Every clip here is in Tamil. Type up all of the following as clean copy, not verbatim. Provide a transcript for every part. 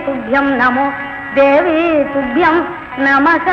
तुभ्यं नमो देवी तुभ्यं नमः।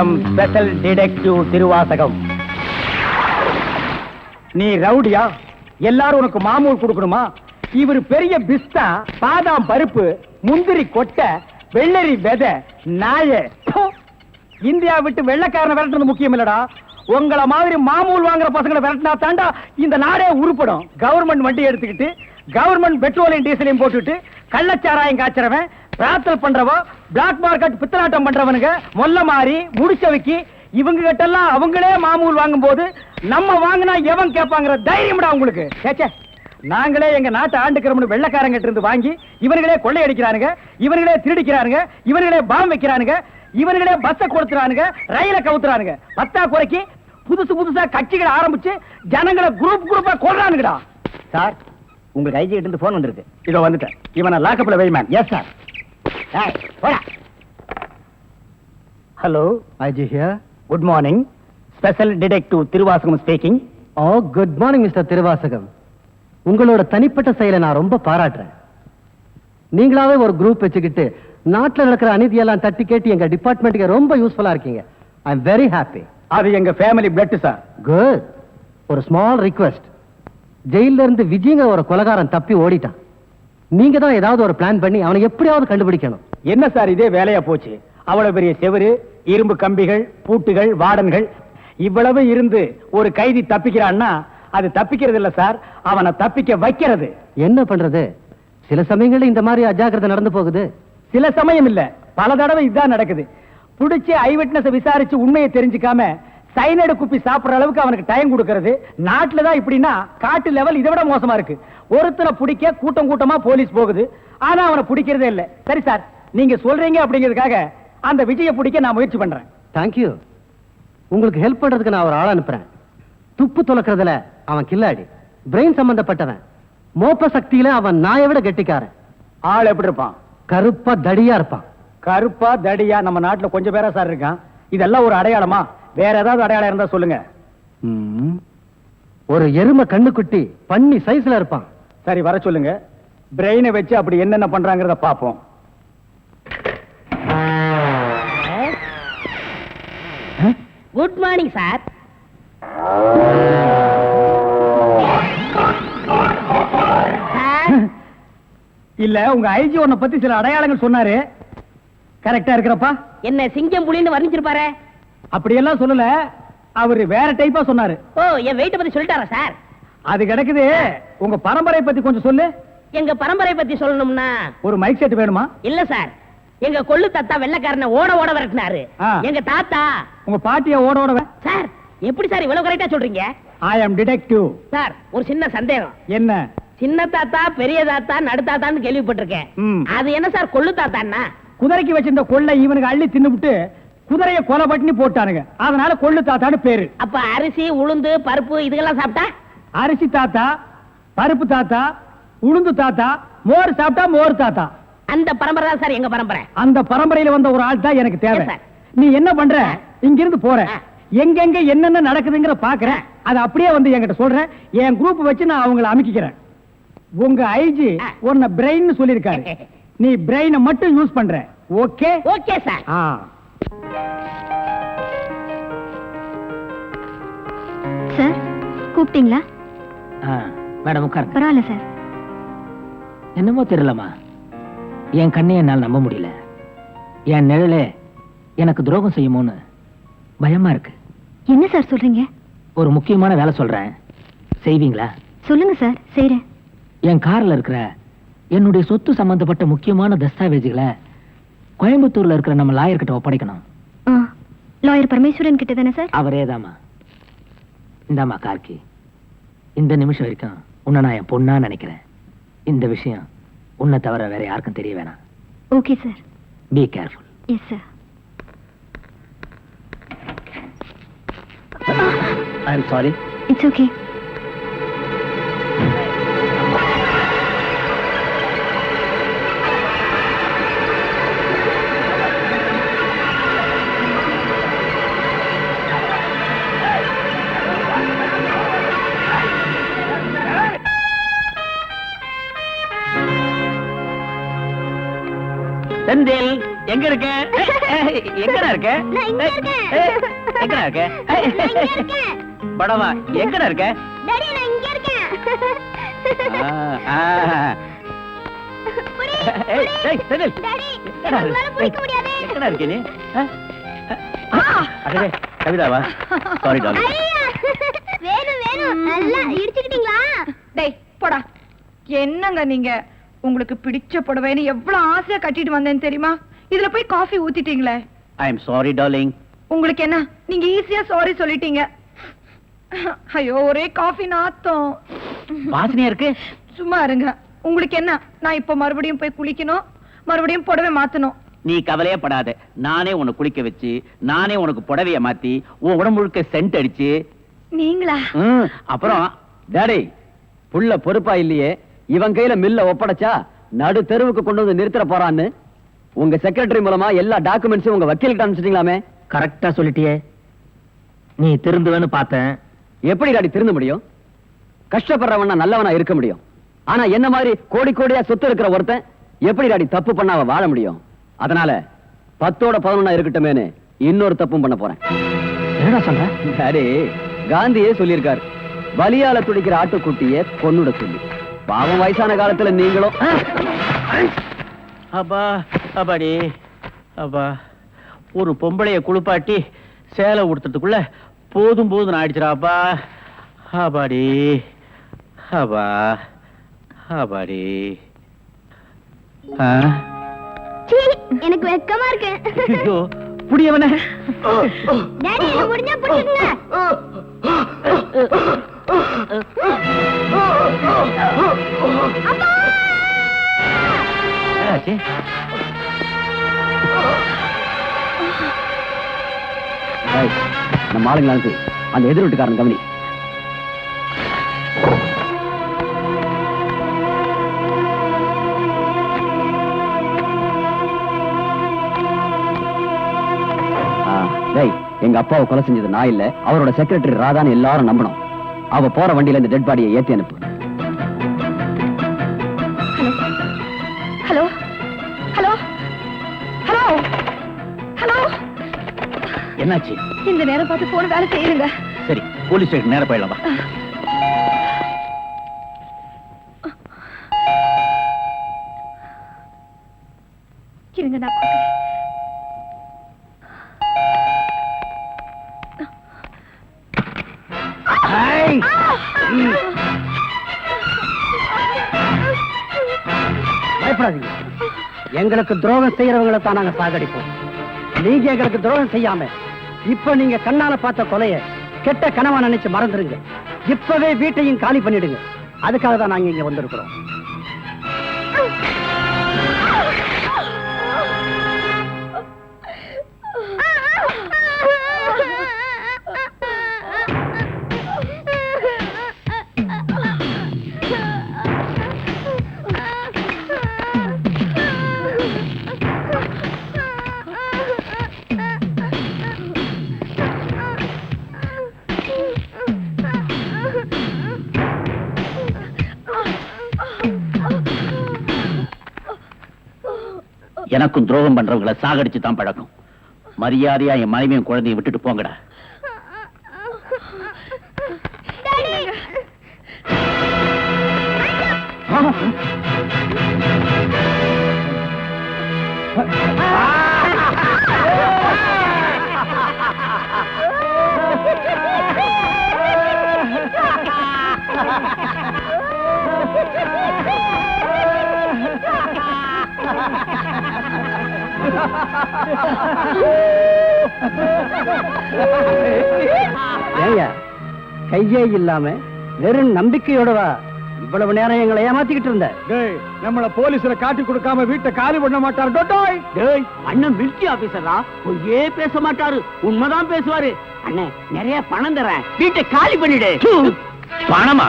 am special detective Thiruvasagam. நீ ரவுடியா? எல்லாரும் உனக்கு மாமூல் கொடுக்கணுமா? இவர் பெரிய பிஸ்தா, பாதாம் பருப்பு, முந்திரி கொட்டை, வெள்ளரி விதை, நாய. இந்தியா விட்டு வெள்ளைக்காரனை விரட்டுறது முக்கியம் இல்லடா. உங்களை மாதிரி மாமூல் வாங்குற பசங்களை விரட்டினா தாண்டா இந்த நாடே உருப்படும். கவர்மெண்ட் வண்டி எடுத்துக்கிட்டு கவர்மெண்ட் பெட்ரோலையும் டீசலையும் போட்டுட்டு கள்ளச்சாராயம் காய்ச்சறவன், பிரார்த்தல் பண்றவோ, பிளாக் மார்க்கெட் பித்தலாட்டம் பண்றவனுங்க, மொல்ல மாறி முடிச்சவைக்கு இவங்க கிட்ட எல்லாம் அவங்களே மாமூல் வாங்கும் போது நம்ம வாங்கினா எவன் கேட்பாங்கிற தைரியம்டா உங்களுக்கு. கேச்சே, நாங்களே எங்க நாட்டை ஆண்டுக்கிறோம்னு வெள்ளைக்காரங்கிட்ட இருந்து வாங்கி இவனுங்களே கொள்ளையடிக்கிறானுங்க, இவனுங்களே திருடிக்கிறானுங்க, இவனுங்களே பாம் வைக்கிறானுங்க, இவனுங்களே பஸ்ஸை கொடுத்துறானுங்க, ரயில கவுத்துறானுங்க. பத்தா குறைக்கு புதுசா கட்சிகளை ஆரம்பிச்சு ஜனங்களை குரூப்பா கொள்றானுங்கடா. சார், உங்களுக்கு ஐஜி கிட்ட இருந்து போன் வந்திருக்கு. இதோ வந்துட்டேன். இவனை லாக்கப்ல வை ma'am. Yes sir. Hello, IG here. Good morning. Special detective Thiruvasagam speaking. Oh, good morning mister Thiruvasagam. உங்களோட தனிப்பட்ட செயலை நான் ரொம்ப பாராட்டுறேன். நீங்களாவே ஒரு குரூப் வச்சுக்கிட்டு நாட்டில் நடக்கிற அநீதியெல்லாம் தட்டி கேட்டு எங்க டிபார்ட்மெண்ட்டுக்கு ரொம்ப யூஸ்ஃபுல்லா இருக்கீங்க. I am very happy. அது எங்க ஃபேமிலி பிளட் சார். குட். ஒரு ஸ்மால் ரிக்வெஸ்ட். ஜெயில இருந்து விஜயங்க ஒரு கொலைகாரன் தப்பி ஓடிட்டான். நீங்க தான் ஏதாவது ஒரு பிளான் பண்ணி அவனை எப்படியாவது கண்டுபிடிக்கணும். என்ன சார் இதே வேலையா போச்சு? அவ்வளவு பெரிய செவரு, இரும்பு கம்பிகள், பூட்டுகள், வார்டன்கள் இவ்வளவு இருந்து ஒரு கைதி தப்பிக்கிறான்னா அது தப்பிக்கிறது இல்ல சார், அவனை தப்பிக்க வைக்கிறது. என்ன பண்றது? சில சமயங்கள்ல இந்த மாதிரி அஜாக்கிரதை நடந்து போகுது. சில சமயம் இல்ல, பல தடவை இதுதான் நடக்குது. புடிச்சு ஐ விட்னஸ் விசாரிச்சு உண்மையை தெரிஞ்சுக்காம சைனடு குப்பி சாப்பிடுற அளவுக்கு அவனுக்கு டைம் கொடுக்கிறது. நாட்டுல தான் இப்படின்னா காட்டு லெவல் இதை விட மோசமா இருக்கு. ஒருத்தனை பிடிக்க கூட்டமா போலீஸ் போகுது, ஆனா அவனை பிடிக்கிறதே இல்ல. சரி சார், நீங்க சொல்றீங்க அப்படிங்கிறதுக்காக அந்த விஜய பிடிக்க நான் முயற்சி பண்றேன். தேங்க்யூ. உங்களுக்கு ஹெல்ப் பண்றதுக்கு நான் ஒரு ஆள் அனுப்புறேன். துப்பு துலக்கிறதுல அவன் கில்லாடி, பிரெயின் சம்பந்தப்பட்டவன். மோப்ப சக்தியில அவன் நாயை விட கெட்டிக்காரன். ஆள் எப்படி இருப்பான்? கருப்பா தடியா இருப்பான். கருப்பா தடியா நம்ம நாட்டுல கொஞ்சம் பேரா சார் இருக்கான். இதெல்லாம் ஒரு அடையாளமா? வேற ஏதாவது அடையாளம் இருந்தா சொல்லுங்க. ஒரு எருமை கண்ணுக்குட்டி பண்ணி சைஸ்ல இருப்பான். சரி, வர சொல்லுங்க. பிரெயினை வச்சு அப்படி என்னென்ன பண்றாங்கறத பாப்போம். Good morning sir. இல்ல, உங்க ஐஜி உன்னை பத்தி சில அடையாளங்கள் சொன்னாரு. கரெக்டா இருக்கிறப்பா? என்ன சிங்கம் புலின்னு வர்ணிச்சிருப்பாரு? அப்படியெல்லாம் சொல்லல, அவரு வேற டைப்பா சொன்னாரு. ஓ, என் வெயிட்ட பத்தி சொல்லிட்டாரா சார்? அது கிடக்குது. உங்க பரம்பரை பத்தி கொஞ்சம் சொல்லு. எங்க பரம்பரை பத்தி சொல்லணும்னா ஒரு மைக் செட் வேணுமா? இல்ல சார், எங்க கொள்ளு தாத்தா வெள்ளைக்காரனை ஓட விரட்டினாரு. எங்க தாத்தா. உங்க பாட்டிய ஓட சார், எப்படி சார் இவ்வளவு கரெக்டா சொல்றீங்க? ஐ அம் டிடெக்டிவ். சார், ஒரு சின்ன சந்தேகம். என்ன? சின்ன தாத்தா, பெரிய தாத்தா, நடுத்தாத்தான்னு கேள்விப்பட்டிருக்கேன். அது என்ன சார் கொள்ளு தாத்தான்னா? குதிரைக்கு வச்சிருந்த கொள்ளை இவனுக்கு அள்ளி தின்னுபிட்டு குதிரைய கொலை பட்டினி போட்டானுங்க. அதனால கொள்ளு தாத்தான்னு பேரு. அப்ப அரிசி, உளுந்து, பருப்பு இதுக்கெல்லாம் சாப்பிட்டா? அரிசி தாத்தா, பருப்பு தாத்தா, உளுந்து தாத்தா, மோர் சாப்பிட்டா மோர் தாத்தா. அந்த பரம்பரை தான் சார் எங்க பரம்பரை. அந்த பரம்பரையில வந்த ஒரு ஆள் தான் எனக்கு தேவை. நீ என்ன பண்ற? இங்கிருந்து போற, எங்கெங்க என்னென்ன நடக்குதுங்கிற பாக்குறேன். அது அப்படியே வந்து என்கிட்ட சொல்றேன். என் குரூப் வச்சு நான் அவங்களை அமைக்கிறேன். உங்க ஐஜி உன்னை பிரெயின் சொல்லிருக்காரு. நீ பிரெயினை மட்டும் யூஸ் பண்ற. ஓகே? Okay sir. சார், கூப்பிட்டீங்களா? மேடம் உட்காருங்க. பரவாயில்ல சார். என்னமோ தெரியலமா, என் கண்ணை என்னால் நம்ப முடியல. என் நிழலே எனக்கு துரோகம் செய்யுமோன்னு பயமா இருக்கு. என்ன சார் சொல்றீங்க? ஒரு முக்கியமான வேலை சொல்றேன், செய்வீங்களா? சொல்லுங்க சார், செய்றேன். என் கார்ல இருக்கிற என்னுடைய சொத்து சம்பந்தப்பட்ட முக்கியமான தஸ்தாவேஜுகளை கோயம்புத்தூர்ல இருக்கிற நம்ம லாயர் கிட்ட ஒப்படைக்கணும். லாயர் பரமேஸ்வரன் கிட்ட தானே சார்? அவரேதாமா. இந்தாமா கார்கி, இந்த நிமிஷம் வரைக்கும் உன்னை நான் என் பொண்ணா நினைக்கிறேன். இந்த விஷயம் உன்னை தவிர வேற யாருக்கும் தெரிய வேணாம். Okay sir. Be careful. Yes sir. I am sorry. It's okay. Senthil, எங்க இருக்க? எங்கடா இருக்க? நான் இங்க இருக்கேன். எங்கடா இருக்க? நான் இங்க இருக்கேன். படவா எங்கடா இருக்க? டாடி நான் இங்க இருக்கேன். புடி, ஏய், ஏய், செந்தில். டாடி எங்கடா என்னால இருக்க? பிடிக்க முடியாது. எங்கடா இருக்க நீ? அடடே, கவிதாவா? Sorry darling. ஐயா வேணும் நல்லா இடிச்சுக்கிட்டீங்களா? டேய் போடா. என்னங்க நீங்க உங்களுக்கு பிடிச்ச புடவைன்னு எவ்வளவு ஆசையா கட்டிட்டு வந்தேன்னு தெரியுமா? இதுல போய் காஃபி ஊத்திட்டீங்களே. I am sorry darling. உங்களுக்கு என்ன, நீங்க ஈஸியா சாரி சொல்லிட்டீங்க. ஐயோ ஒரே காஃபி நாத்தம். வாசனையா இருக்கு. சும்மா இருங்க. உங்களுக்கு என்ன, நான் இப்ப மறுபடியும் போய் குளிக்கணும், மறுபடியும் புடவை மாத்தணும். நீ கவலையே படாத. நானே உன்னை குளிக்க வச்சு, நானே உனக்கு புடவைய மாத்தி, உன் உடம்பு முழுக்க சென்ட் அடிச்சு. நீங்களா? அப்புறம் டாடி, புள்ள பொறுப்பா இல்லையே, இவன் கையில மில்ல ஒப்படைச்சா நடு தெருவுக்கு கொண்டு வந்து நிறுத்த போறான்னு உங்க செக்ரட்டரி மூலமா எல்லா டாக்குமெண்ட்ஸும் உங்க வக்கீலுக்கு அனுப்பிச்சிட்டீங்களாமே. கரெக்டா சொல்லிட்டியே. நீ திருந்துவேன்னு பார்த்தேன். எப்படி டாடி திருந்த முடியும்? கஷ்டப்படுறவனா நல்லவனா இருக்க முடியும். ஆனா என்ன மாதிரி கோடி கோடியா சொத்து இருக்கிற ஒருத்தன் எப்படி டாடி தப்பு பண்ணாம வாழ முடியும்? அதனால 10ஓட 11 இருக்கட்டுமேனு இன்னொரு தப்பும் பண்ண போறேன். என்னடா சொல்ற? டாடி, காந்தியே சொல்லியிருக்காரு, வலியால துடிக்கிற ஆட்டுக்குட்டிய கொன்னுட சொல்லி. பாவம் வயசான காலத்துல நீங்களும். அப்பா அப்பாடி அப்பா, ஒரு பொம்பளைய குளிப்பாட்டி சேலை உடுத்துறதுக்குள்ள போதும் போதும் ஆயிடுச்சுடாப்பா. அப்பாடி அப்பா அப்பாடி. சீ, எனக்கு வெக்கமா இருக்கு. ஐயோ, புடியவனே. டாடி என்ன முடிஞ்சா புடிச்சுங்க. என்னாச்சு? ஏய், நம்ம ஆளுங்களை அனுப்பி அந்த எதிர் வீட்டுக்காரன் கவனி. எங்க அப்பாவை கொலை செஞ்சது நான் இல்ல, அவரோட செக்ரட்டரி ராதான்னு எல்லாரும் நம்பணும். அவ போற வண்டியில இந்த டெட் பாடியை ஏத்தி அனுப்பு. Hello hello hello hello. என்னாச்சு? இந்த நேரம் பார்த்து போன வேலை செய்யுங்க. சரி, போலீஸ் ஸ்டேஷன் நேரா போயிடலாம். இருங்க நான் பார்க்கிறேன். பயப்படாதீங்க. எங்களுக்கு துரோகம் செய்யறவங்களை தான் நாங்க சாகடிப்போம். நீங்க எங்களுக்கு துரோகம் செய்யாம இப்ப நீங்க கண்ணால பார்த்த கொலைய கெட்ட கனவா நினைச்சு மறந்துருங்க. இப்பவே வீட்டையும் காலி பண்ணிடுங்க. அதுக்காக தான் நாங்க இங்க வந்திருக்கிறோம். எனக்கும் துரோகம் பண்றவங்களை சாகடிச்சு தான் பழக்கம். மரியாதையா என் மனைவியும் குழந்தையும் விட்டுட்டு போங்கடா. ஏய்யா, கையே இல்லாம வெறும் நம்பிக்கையோடவா இவ்வளவு நேரம் எங்களை ஏமாத்திக்கிட்டு இருந்த? நம்மள போலீஸ்ல காட்டி கொடுக்காம வீட்டை காலி பண்ண மாட்டாரு. அண்ணன் மிலிட்டரி ஆபீசரா, பொய்யே பேச மாட்டாரு, உண்மைதான் பேசுவாரு. அண்ணே, நிறைய பணம் தரேன், வீட்டை காலி பண்ணிடு. பணமா?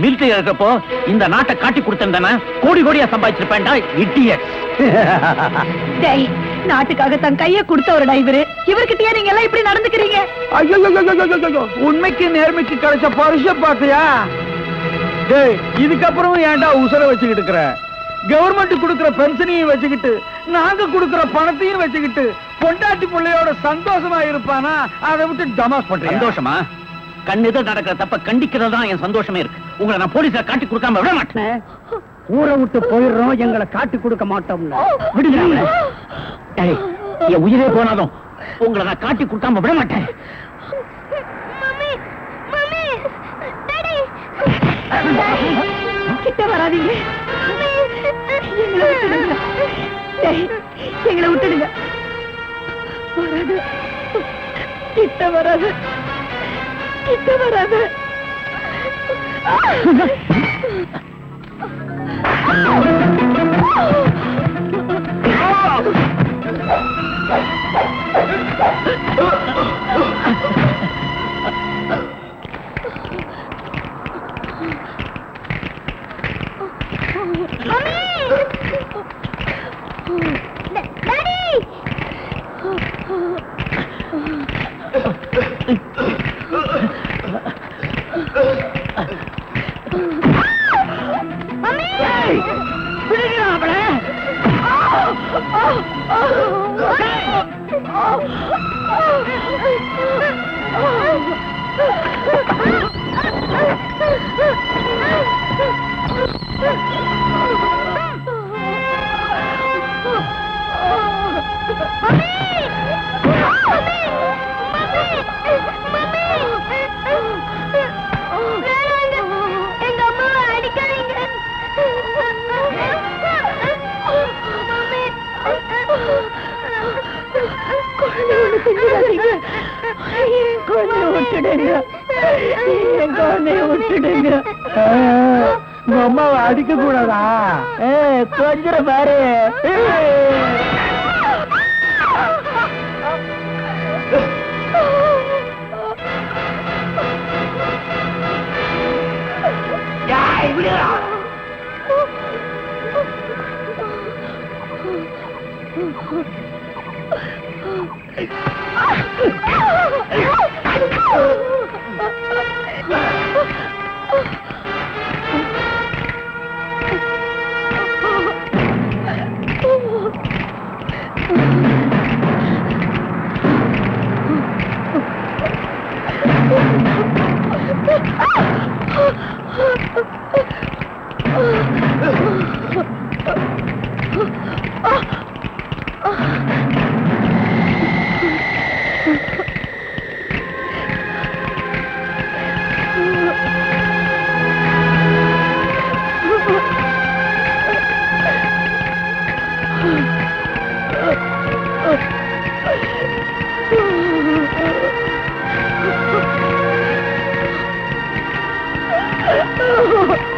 மிலிட்டரி இருக்கப்போ இந்த நாட்டை காட்டி கொடுத்திருந்தானே கோடி கோடியா சம்பாதிச்சிருப்பேன்டா. இடியட். டேய், நாட்டுக்காக தன் கையை கொடுத்தவருடா இவரு. இவர்கிட்டயே நீங்க எல்லாம் இப்படி நடந்துக்கிறீங்க? ஐயோ, உண்மைக்கு நேர்மைக்கு கிடைச்ச பரிச பாத்தியா? இதுக்கப்புறம் ஏன்டா உசுர வச்சுக்கிட்டு இருக்கிற? கவர்மெண்ட் கொடுக்கிற பென்ஷனையும் வச்சுக்கிட்டு நாங்க கொடுக்கிற பணத்தையும் வச்சுக்கிட்டு பொண்டாட்டி பிள்ளையோட சந்தோஷமா இருப்பானா? அதை விட்டு டமாஸ் பண்றேன். சந்தோஷமா? கண்ணெதிர நடக்கிற தப்ப கண்டிக்கிறது தான் என் சந்தோஷமே இருக்கு. உங்களை நான் போலீஸ்ல காட்டி கொடுக்காம விட மாட்டேன். ஊரை விட்டு போயிடுறோம், எங்களை காட்டி கொடுக்க மாட்டோம்ல. விடுங்க. என் உயிரே போனாலும் உங்களை நான் காட்டி கொடுக்காம விட மாட்டேன். மம்மி மம்மி டாடி கிட்ட வராதீங்க. எங்களை விட்டுடுங்க. வராது, கிட்ட வராது, கிட்ட வராது. எங்க அம்மாவை அடிக்காதீங்க. அம்மாவை அடிக்க கூடாதா? கொஞ்சம் பாரு. Oh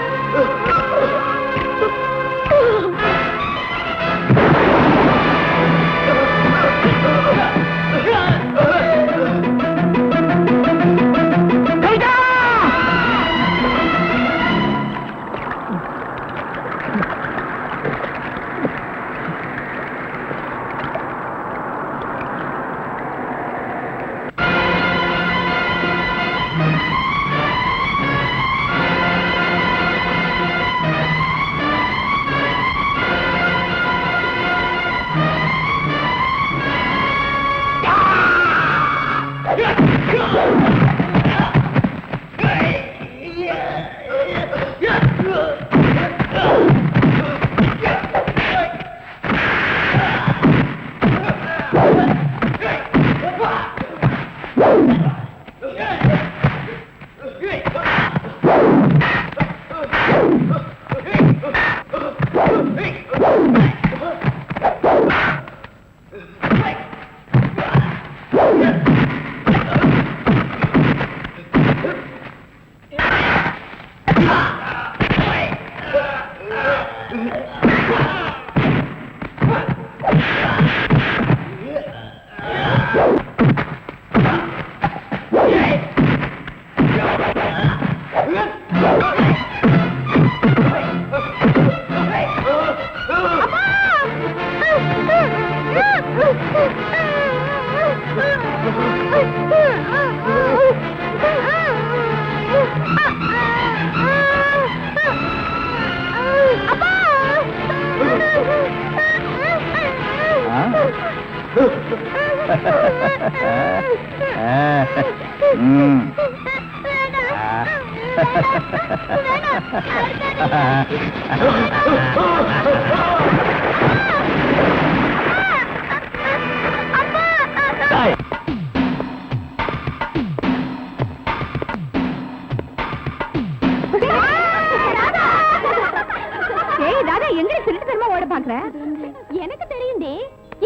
எனக்கு தெரியும்டி,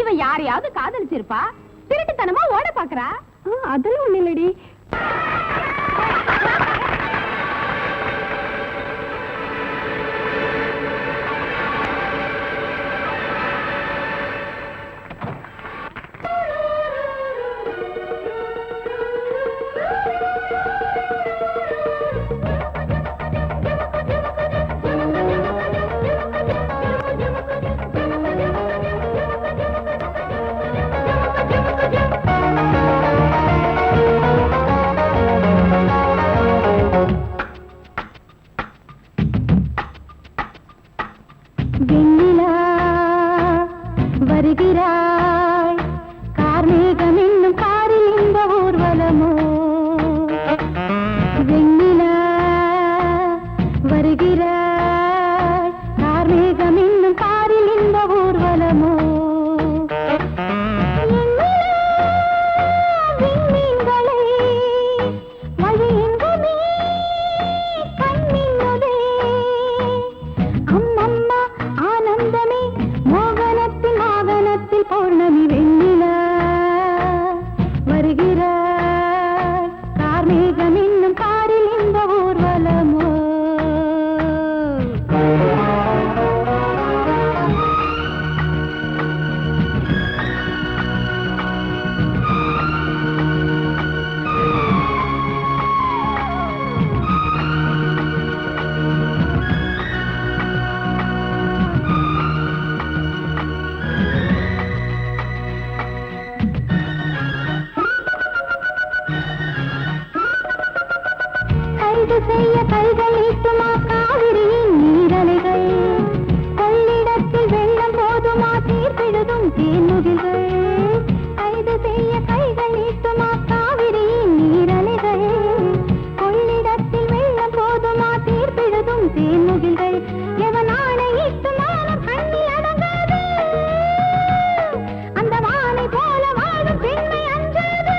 இவ யாரையாவது காதலிச்சிருப்பா, திருட்டுத்தனமா ஓட பாக்குறா. அதெல்லாம் ஒண்ணு இல்லடி. வருகிறாய் கார்மேகம் என்னும் காரில் இந்த ஊர்வலமோ வெண்ணிலா வருகிறாய் கார்மேகம் என்னும் காரில் இந்த ஊர்வலமோ விண்மீன்களை வழியின்றமே கண்மின்னதே அம்மம்மா ஆனந்தமே மோகனத்தின் ஆகனத்தில் பௌர்ணமி வெண்ணிலா வருகிறாய் கார்மேகம் என்னும் காரில் இந்த ஊர்வலமோ கைது செய்ய கைகளீட்டுமா காவிரியின் நீரலைகள் கொள்ளிடத்தில் வெள்ளம் போதுமா தீர்ப்பிழுதும் தேன்முகில்கள் கைது செய்ய கைகளீட்டுமா காவிரியின் நீரலைகள் கொள்ளிடத்தில் வெள்ளம் போதுமா தீர்ப்பிழுதும் தேன்முகில்கள் எவன் ஆணையிட்டு நானும் கண்ணில் அடங்காது அந்த வானை போல வாழும் பெண்மை அஞ்சாது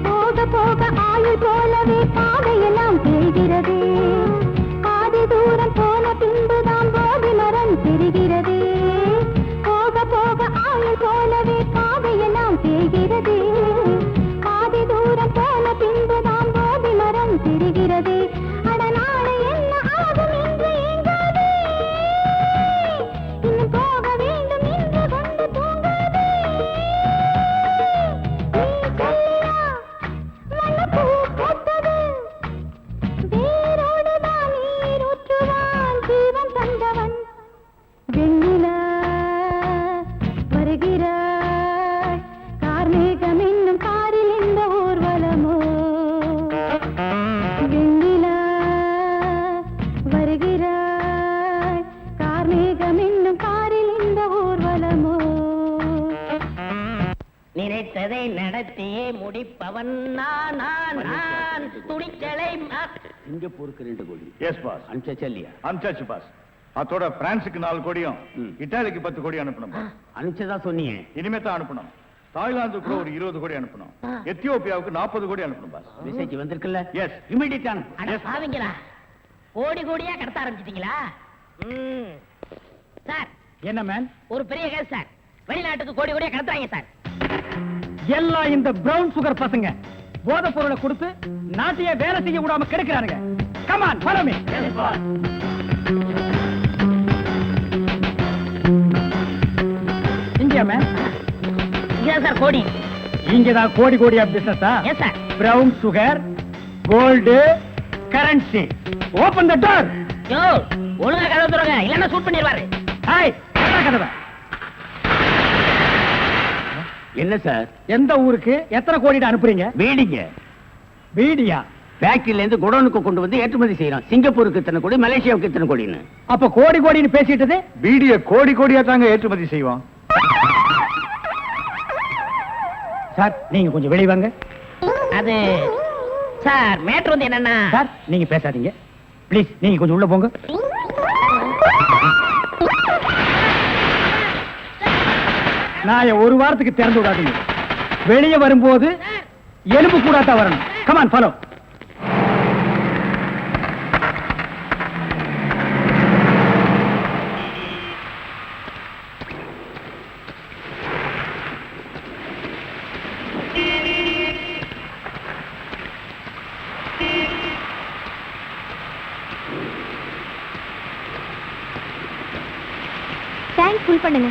போக போக ஆயுள் போலவே பாதையெல்லாம் தெரிகிறதே பாதி தூரம் போன பின்புதான் போதி மரம் தெரிகிறதே போக போக ஆயுள் போலவே பாதையெல்லாம் தெரிகிறதே பாதி தூரம் போன பின்புதான் போதி மரம் தெரிகிறதே அட நாளை என்ன ஆகும் என்று ஏங்காதே இன்னும் போக வேண்டும் என்று கொண்டு தூங்காதே நீ சொல்லியா மல்லிப்பூ பூத்தது வேரோடுதான் நீர் ஊற்றுவான் ஜீவன் தந்தவன் வெண்ணிலா வருகிறாய் கார்மேகம் என்னும் காரில் இந்த ஊர்வலமோ வெண்ணிலா வருகிறாய் கார்மேகம் என்னும் காரில் இந்த ஊர்வலமோ நினைத்ததை நடத்தியே முடிப்பவன் நான் துணிச்சலை சிங்கப்பூருக்கு 2 கோடி எஸ் பாஸ் அனுப்பிச்சல்லையா அனுப்பிச்சாச்சு பாஸ் அதோட பிரான்ஸுக்கு 4 கோடியும் இட்டாலிக்கு 10 கோடி அனுப்பணும் boss. அனுப்பிச்சதா சொன்னீங்க இனிமே தான் அனுப்பணும் தாய்லாந்துக்கு கூட ஒரு 20 கோடி அனுப்பணும் எத்தியோப்பியாவுக்கு 40 கோடி அனுப்பணும் பாஸ் மெசேஜ் வந்திருக்குல்ல எஸ் இமிடியேட் சாவிங்களா கோடி கோடியா கடத்த ஆரம்பிச்சிட்டீங்களா சார் என்ன மேன் ஒரு பெரிய கேஸ் சார் வெளிநாட்டுக்கு கோடி கோடியா கடத்துறாங்க சார் எல்லாம் இந்த பிரவுன் சுகர் பசங்க போதை பொருளை கொடுத்து நாட்டையே வேலை செய்ய விடாம கெடுக்கிறானுங்க come on follow me India man இங்கதான் சார் கோடி. இங்கதான் கோடி கோடியா பிசினஸா? Yes sir. Brown sugar, gold, currency. Open the door. Yo, ஒழுங்கா கதவு திறங்க, இல்லன்னா ஷூட் பண்ணிடுவாரு. ஹாய், கதவை. என்ன சார்? எந்த ஊருக்கு எத்தனை கோடிட்டு அனுப்புறீங்க? வீடிங்க. வீடியா? ஃபேக்டரியில இருந்து குடோனுக்கு கொண்டு வந்து ஏற்றுமதி செய்யறோம். சிங்கப்பூருக்கு இத்தனை கோடி, மலேசியாவுக்கு இத்தனை கோடின்னு. அப்ப கோடி கோடின்னு பேசிட்டது? வீடிய கோடி கோடியா தாங்க ஏற்றுமதி செய்வோம். சார், நீங்க கொஞ்சம் வெளிய வாங்க. அது சார், மேட்ரு வந்து என்னன்னா சார், நீங்க பேசாதீங்க ப்ளீஸ். நீங்க கொஞ்சம் உள்ள போங்க. நான் ஒரு வாரத்துக்கு திறந்து விடாதீங்க. வெளியே வரும்போது எலும்பு கூடாத்தா வரணும். Come on, follow. டேங்க் ஃபுல் பண்ணுங்க.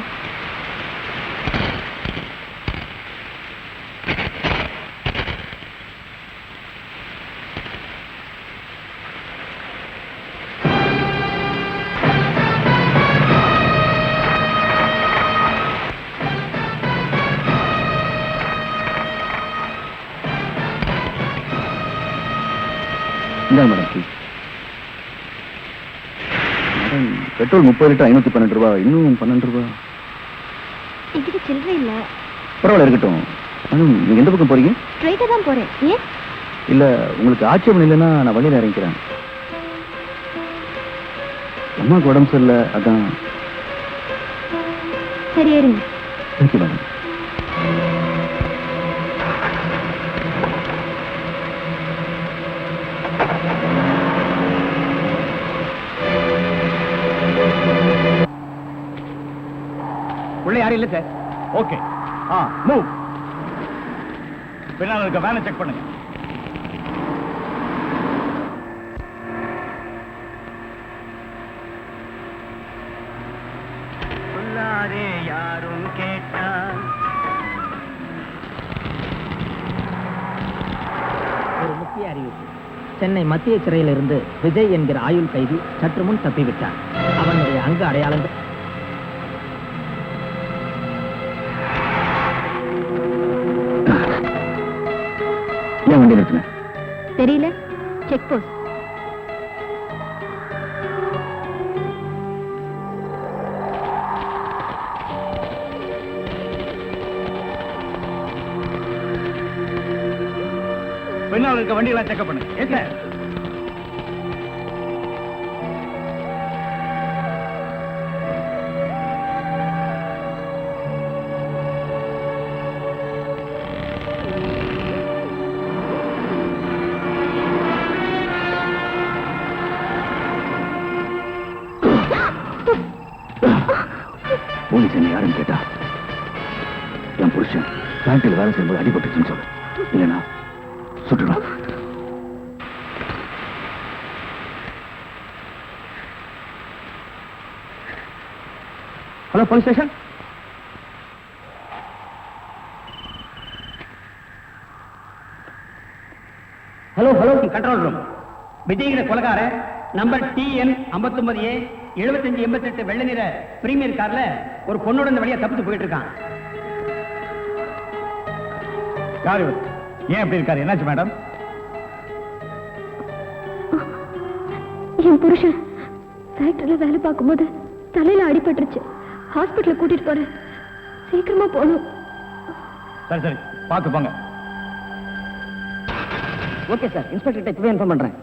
மேடம் பெட்ரோல் 30 லிட்டர் 512 ரூபாய். இன்னும் 12 ரூபாய். என்கிட்ட சில்லறை இல்ல. பரவாயில்ல, இருக்கட்டும். மேடம், நீங்க எந்த பக்கம் போறீங்க? ஸ்ட்ரைட்டா தான் போறேன். ஏன்? இல்ல, உங்களுக்கு ஆட்சேபம் இல்லைன்னா நான் வழியில இறங்கிக்கிறேன். அம்மாவுக்கு உடம்பு சரியில்லை, அதான். சரி, ஏறுங்க. Thank you madam. உள்ள யாரும் இல்ல சார். Okay, move. பின்னால் இருக்க வேனை செக் பண்ணுங்க. யாரும் கேட்டால் ஒரு முக்கிய அறிவிப்பு. சென்னை மத்திய சிறையில் இருந்து விஜய் என்கிற ஆயுள் கைதி சற்று முன் தப்பிவிட்டார். அவனுடைய அங்க அடையாளங்கள் ஏன் வண்டி நிறுத்தின? தெரியல. Check post. பின்னால் இருக்க வண்டியெல்லாம் செக்அப் பண்ணுங்க. Yes sir. போலீஸ் என்ன யாருன்னு கேட்டா என் புருஷன் ஃபேக்டரியில் வேலை செய்யும்போது அடிபட்டுச்சுன்னு சொல்லு. இல்லைன்னா சுட்டுடுவேன். Hello, police station. Hello, control room. விஜய்கிற கொலகார நம்பர் TN 59A 7588 வெள்ளை நிற பிரீமியர் கார்ல ஒரு பொண்ணோட இந்த வழியா தப்பிச்சு போயிட்டு இருக்கான். யார் இவர்? ஏன் எப்படி இருக்காரு? என்னாச்சு மேடம்? என் புருஷன் ஃபேக்டரியில வேலை பார்க்கும்போது தலையில அடிபட்டுருச்சு. ஹாஸ்பிட்டலுக்கு கூட்டிட்டு போறேன். சீக்கிரமா போகணும். சரி சரி, பார்த்து போங்க. ஓகே சார், இன்ஸ்பெக்டர் இப்பவே இன்ஃபார்ம் பண்றேன்.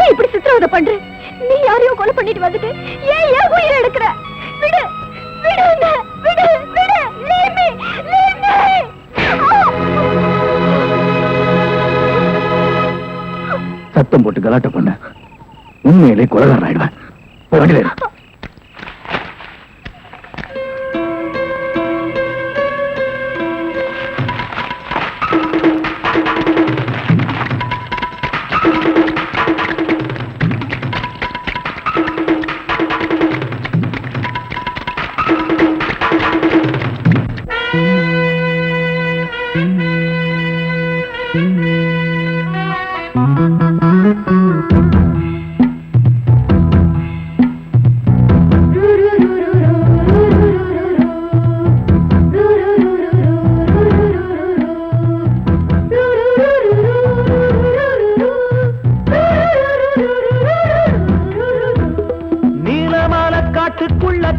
ஏன் இப்படி சித்திரவதை பண்ற? நீ யாரையும் கொலை பண்ணிட்டு வந்துட்டு ஏன் உயிரை எடுக்கிற? விடு விடு என்ன, விடு விடு. Leave me, leave me. சத்தம் போட்டு கலாட்டம் பண்ண உண்மையிலே கொலைகாரன் ஆயிடுவேன். போய் வண்டியில ஏறு.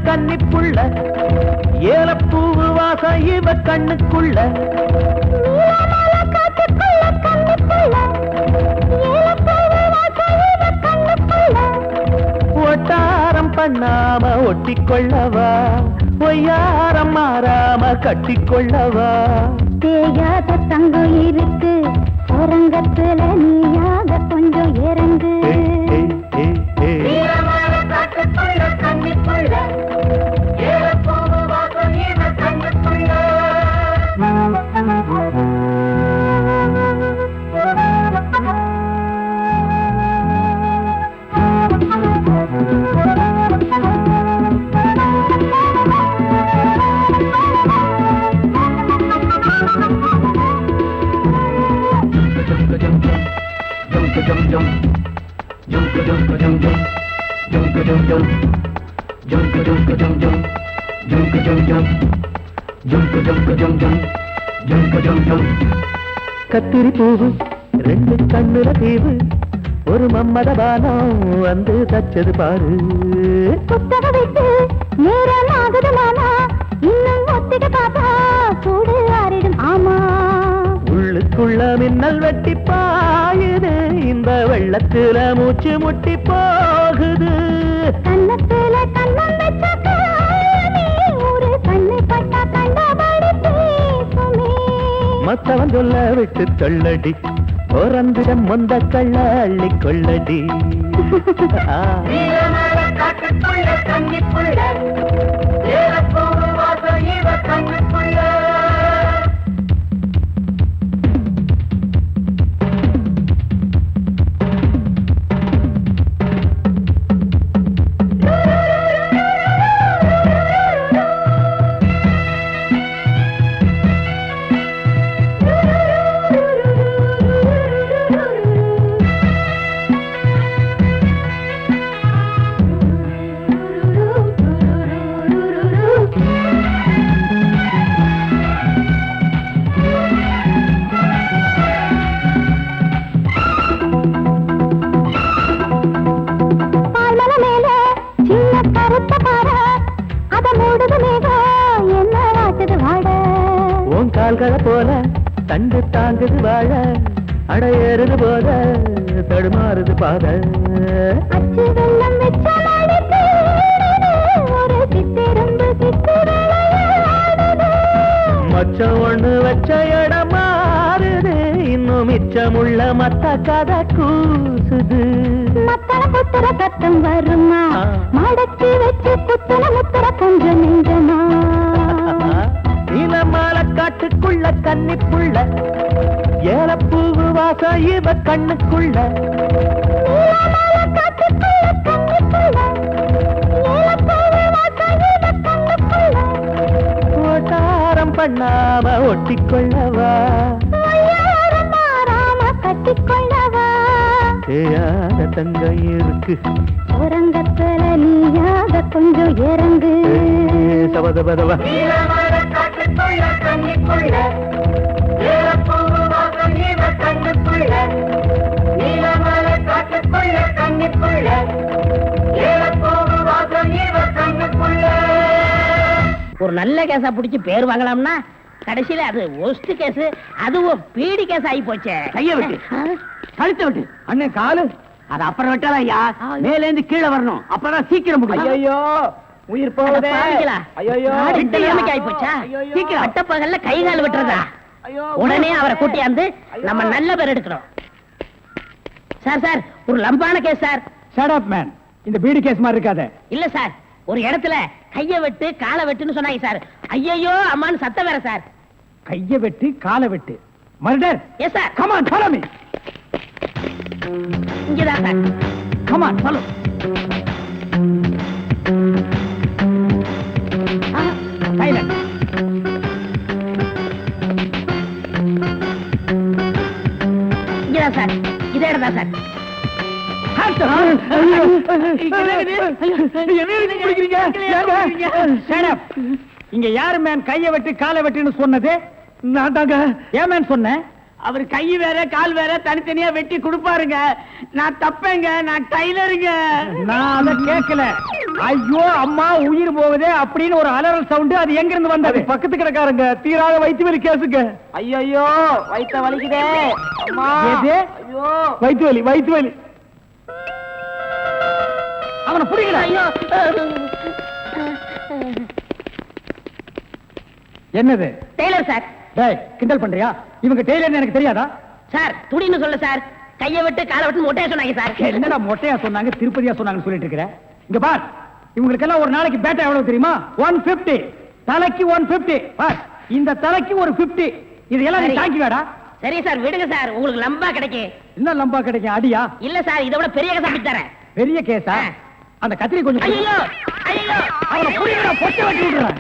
கன்னிப்புள்ள ஏலப்பூவு வாசம் இவ கண்ணுக்குள்ள ஒட்டாரம் பண்ணாம ஒட்டிக்கொள்ளவா, பொய்யாரம் மாறாம கட்டிக்கொள்ளவா. தேயாத தங்கம் இருக்கு அரங்கத்துல, நீயாக கொஞ்சம் இறங்கு. கத்திரி பூவு ரெண்டு கண்ணுல தீவு, ஒரு மம்மத பானம் வந்து தச்சது பாரு. புத்தக வைத்து நேரம் ஆகுது மாமா, இன்னும் ஒத்திக பாப்பா கூடு ஆறிடும். ஆமா, உள்ளுக்குள்ள மின்னல் வெட்டி பாயுது, இந்த வெள்ளத்துல மூச்சு முட்டி போகுது. கண்ணத்துல கண்ணம் வச்ச ஒரு கண்ணு பட்டா கண்டபடி பேசுமே. மத்தவன் சொல்ல விட்டு தொள்ளடி, ஓரந்திடம் மொந்த கள்ள அள்ளி கொள்ளடி. கால்களை போல தண்டு தாங்குது வாழ, அடையேறுது போத தடுமாறுது பாத. அச்சு வெள்ளம் வெச்ச மடிக்கு ஒரு சித்திரம்பு சித்திரளையாடுது. மச்சம் ஒண்ணு வச்ச இடம் மாறுது, இன்னும் மிச்சமுள்ள மத்த கதை கூசுது. மத்தள குத்துற சத்தம் வருமா, மடக்கி வச்சு குத்துற முத்துற கொஞ்சம் நெஞ்சமா. நீலமால காட்டுக்குள்ள கன்னிப்புள்ள ஏலப்பூவு வாசம் இவ கண்ணுக்குள்ள. ஓட்டாரம் பண்ணாம ஒட்டிக்கொள்ளவா, கட்டிக்கொள்ளவா. தேயாத தங்கம் இருக்கு உறங்கத்துல, நீயாக கொஞ்சம் இறங்கு. சபதபதவா ஒரு நல்ல கேஸா புடிச்சு பேர் வாங்கலாம்னா கடைசியில அது ஒஸ்ட் கேஸ், அதுவும் பீடி கேஸ் ஆகி போச்சே. கைய விட்டு கழுத்த விட்டு. அண்ணன் காலு அது அப்புறம் வெட்டலாம் ஐயா. மேல இருந்து கீழே வரணும், அப்பதான் சீக்கிரம் முடியும். ஐயோ உயிர் போகுதே. ஐயோ ஆயிப்போச்சா? சீக்கிரம். அட்டப்பகல்ல கை கால் விட்டுறதா? ஐயோ, உடனே அவரை கூட்டியாந்து நம்ம நல்ல பேர் எடுக்கணும். சார் சார், ஒரு லம்பான case sir. Shut up man. இந்த பீடி கேஸ் மாதிரி இருக்காத. இல்ல சார், ஒரு இடத்துல கைய வெட்டு காலை வெட்டுன்னு சொன்னாங்க சார். ஐயோ அம்மான்னு சத்தம் வேற சார். கைய வெட்டு காலை வெட்டு murder. Yes sir. Come on follow me. இங்கதான் sir. Come on follow. Silent. இங்கதான் சார். இதே இடம் தான் சார். இங்க யாரு மேன் கைய வெட்டு காலை வெட்டுன்னு சொன்னது? நான் தாங்க. ஏன் மேன் சொன்னேன்? அவர் கை வேற கால் வேற தனித்தனியா வெட்டி கொடுப்பாருங்க. நான் தப்பேங்க, நான் டைலருங்க. நான் அத கேட்கல. ஐயோ அம்மா உயிர் போகுதே அப்படின்னு ஒரு அலறல் சவுண்ட். அது எங்க இருந்து வந்தது? பக்கத்து கிடக்காரங்க தீராத வயிற்று வலி கேசுங்க. ஐயோ வயித்த வலிக்குதே அம்மா. எது? ஐயோ வயிற்று வலி வயிற்று வலி. அவனை புடிங்கடா. ஐயோ என்னது? Tailor sir. டேய் கிண்டல் பண்றியா? இவங்க டெய்லர்னு எனக்கு தெரியாதா? சார் துடின்னு சொல்ல சார். கைய வெட்டு காலை வெட்டு மொட்டையா சொன்னாங்க சார். என்னடா மொட்டையா சொன்னாங்க திருப்பதியா சொன்னாங்கன்னு சொல்லிட்டு இருக்கிற? இங்க பார், இவங்களுக்கெல்லாம் ஒரு நாளைக்கு பேட்டா எவ்வளவு தெரியுமா? 150. தலைக்கு 150. பார், இந்த தலைக்கு ஒரு 50. இதெல்லாம் நீ சரி. தாங்கி வேடா. சரி சார் விடுங்க சார், உங்களுக்கு லம்பா கிடைக்கும். என்ன லம்பா கிடைக்கும்? அடியா? இல்ல சார், இதை விட பெரிய கதை தரேன். பெரிய கேஸா? அந்த கத்திரி கொஞ்சம் கொடு. ஐயோ ஐயோ அவனை புடிங்கடா, பொட்டை வெட்டி விடுறேன்.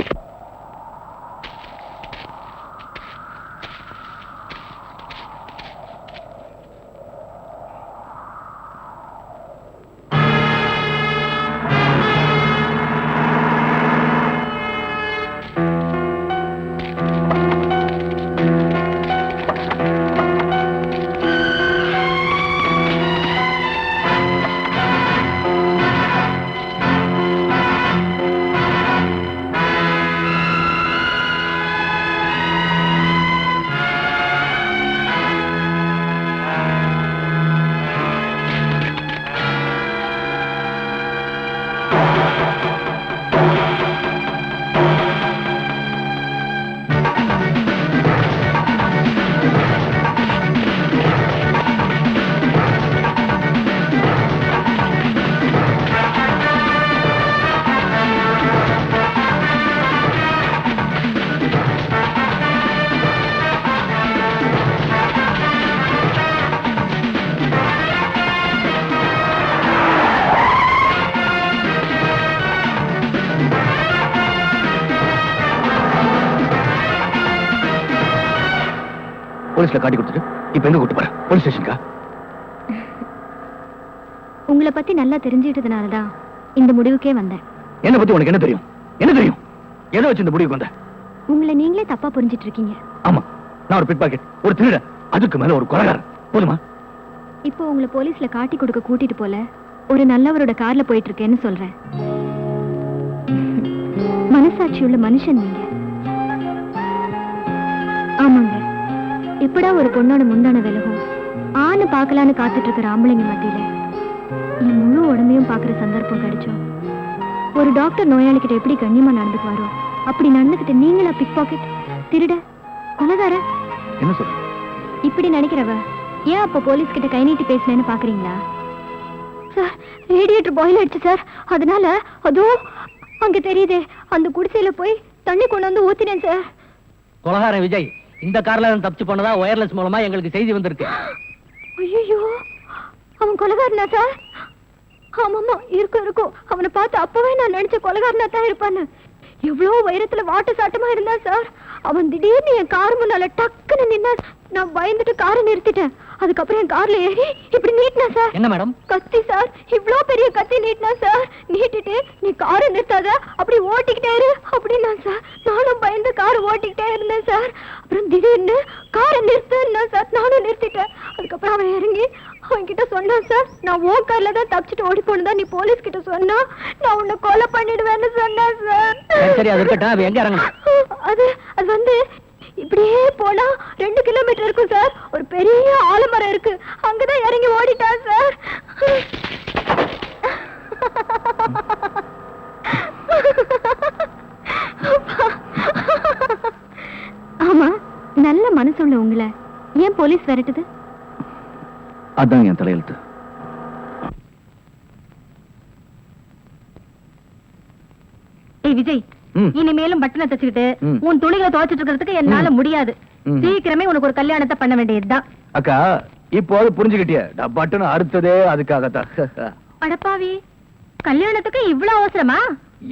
போலீஸ்ல காட்டி கொடுத்துட்டு இப்ப எங்க கூட்டு போற? போலீஸ் ஸ்டேஷனுக்கா? உங்களை பத்தி நல்லா தெரிஞ்சுக்கிட்டதுனாலதான் இந்த முடிவுக்கே வந்தேன். என்ன பத்தி உனக்கு என்ன தெரியும்? என்ன தெரியும்? எதை வச்சு இந்த முடிவுக்கு வந்த? உங்களை நீங்களே தப்பா புரிஞ்சிட்டு இருக்கீங்க. ஆமா, நான் ஒரு பிட் பாக்கெட், ஒரு திருடன், அதுக்கு மேல ஒரு கொலைகாரன். போதுமா? இப்போ உங்களை போலீஸ்ல காட்டி கொடுக்க கூட்டிட்டு போல ஒரு நல்லவரோட கார்ல போயிட்டு இருக்கேன்னு சொல்றேன். மனசாட்சி உள்ள மனுஷன் நீங்க. ஆமாங்க, எப்படா ஒரு பொண்ணோட முந்தான விலகும் ஆணு பார்க்கலான்னு காத்துட்டு இருக்கிற ஆம்பளைங்க மத்தியில என் முழு உடம்பையும் பாக்குற சந்தர்ப்பம் கிடைச்சோம். ஒரு டாக்டர் நோயாளிகிட்ட எப்படி கண்ணியமா நடந்துக்குவாரோ அப்படி நடந்துகிட்டு நீங்களா பிக் பாக்கெட், திருட, கொலைகார என்ன சொல்ற? இப்படி நினைக்கிறவ ஏன் அப்ப போலீஸ் கிட்ட கை நீட்டி பேசினேன்னு பாக்குறீங்களா? சார், ரேடியேட்டர் பாயில் ஆயிடுச்சு சார். அதனால அதுவும் அங்க தெரியுதே அந்த குடிசையில போய் தண்ணி கொண்டு வந்து ஊத்தினேன் சார். கொலகாரன் விஜய் இந்த கார்ல தப்பிச்சு போனதா ஒயர்லெஸ் மூலமா எங்களுக்கு செய்தி வந்திருக்கு. ஐயோ, அவன் கொலைகாரனா சார்? ஆமாமா, இருக்கும். அவனை பார்த்து அப்பவே நான் நினைச்ச கொலைகாரனா தான் இருப்பான்னு. எவ்வளவு உயரத்துல வாட்டு சாட்டமா இருந்தா சார். அவன் திடீர்னு என் கார் முன்னால டக்குன்னு நின்னா. நான் பயந்துட்டு காரை நிறுத்திட்டேன். அதுக்கப்புறம் என் கார்ல ஏறி இப்படி நீட்டினா சார். என்ன மேடம்? கத்தி சார், இவ்ளோ பெரிய கத்தி நீட்டினா சார். நீட்டிட்டு நீ காரை நிறுத்தாத, அப்படி ஓட்டிக்கிட்டே இரு அப்படின்னா சார். நானும் பயந்து காரை ஓட்டிக்கிட்டே இருந்தேன் சார். அப்புறம் திடீர்னு காரை நிறுத்துன்னா சார். நானும் நிறுத்திட்டேன். அதுக்கப்புறம் அவன் இறங்கி அவன்கிட்ட சொன்னான் சார், நான் ஓ கார்ல தான் தப்பிச்சுட்டு ஓடி போனதா நீ போலீஸ் கிட்ட சொன்னா நான் உன்னை கொலை பண்ணிடுவேன்னு சொன்னேன் சார். சரி அது இருக்கட்டும், அவ எங்க இறங்கணும்? அது வந்து இப்படியே போனா 2 கிலோமீட்டர் இருக்கும் சார். ஒரு பெரிய ஆலமரம் இருக்கு, அங்கதான் இறங்கி ஓடிட்டான் சார். ஆமா, நல்ல மனசுள்ள உங்களை ஏன் போலீஸ் விரட்டுது? அதான் என் தலையெழுத்து. விஜய், இனிமேலும் பட்டனை தச்சுக்கிட்டு உன் துணிகளை துவைச்சிட்டு இருக்கிறதுக்கு என்னால முடியாது. சீக்கிரமே உனக்கு ஒரு கல்யாணத்தை பண்ண வேண்டியதுதான். அக்கா இப்போ புரிஞ்சுக்கிட்டிய, பட்டனை அறுத்ததே அதுக்காகத்தான். அடப்பாவி, கல்யாணத்துக்கு இவ்வளவு அவசரமா?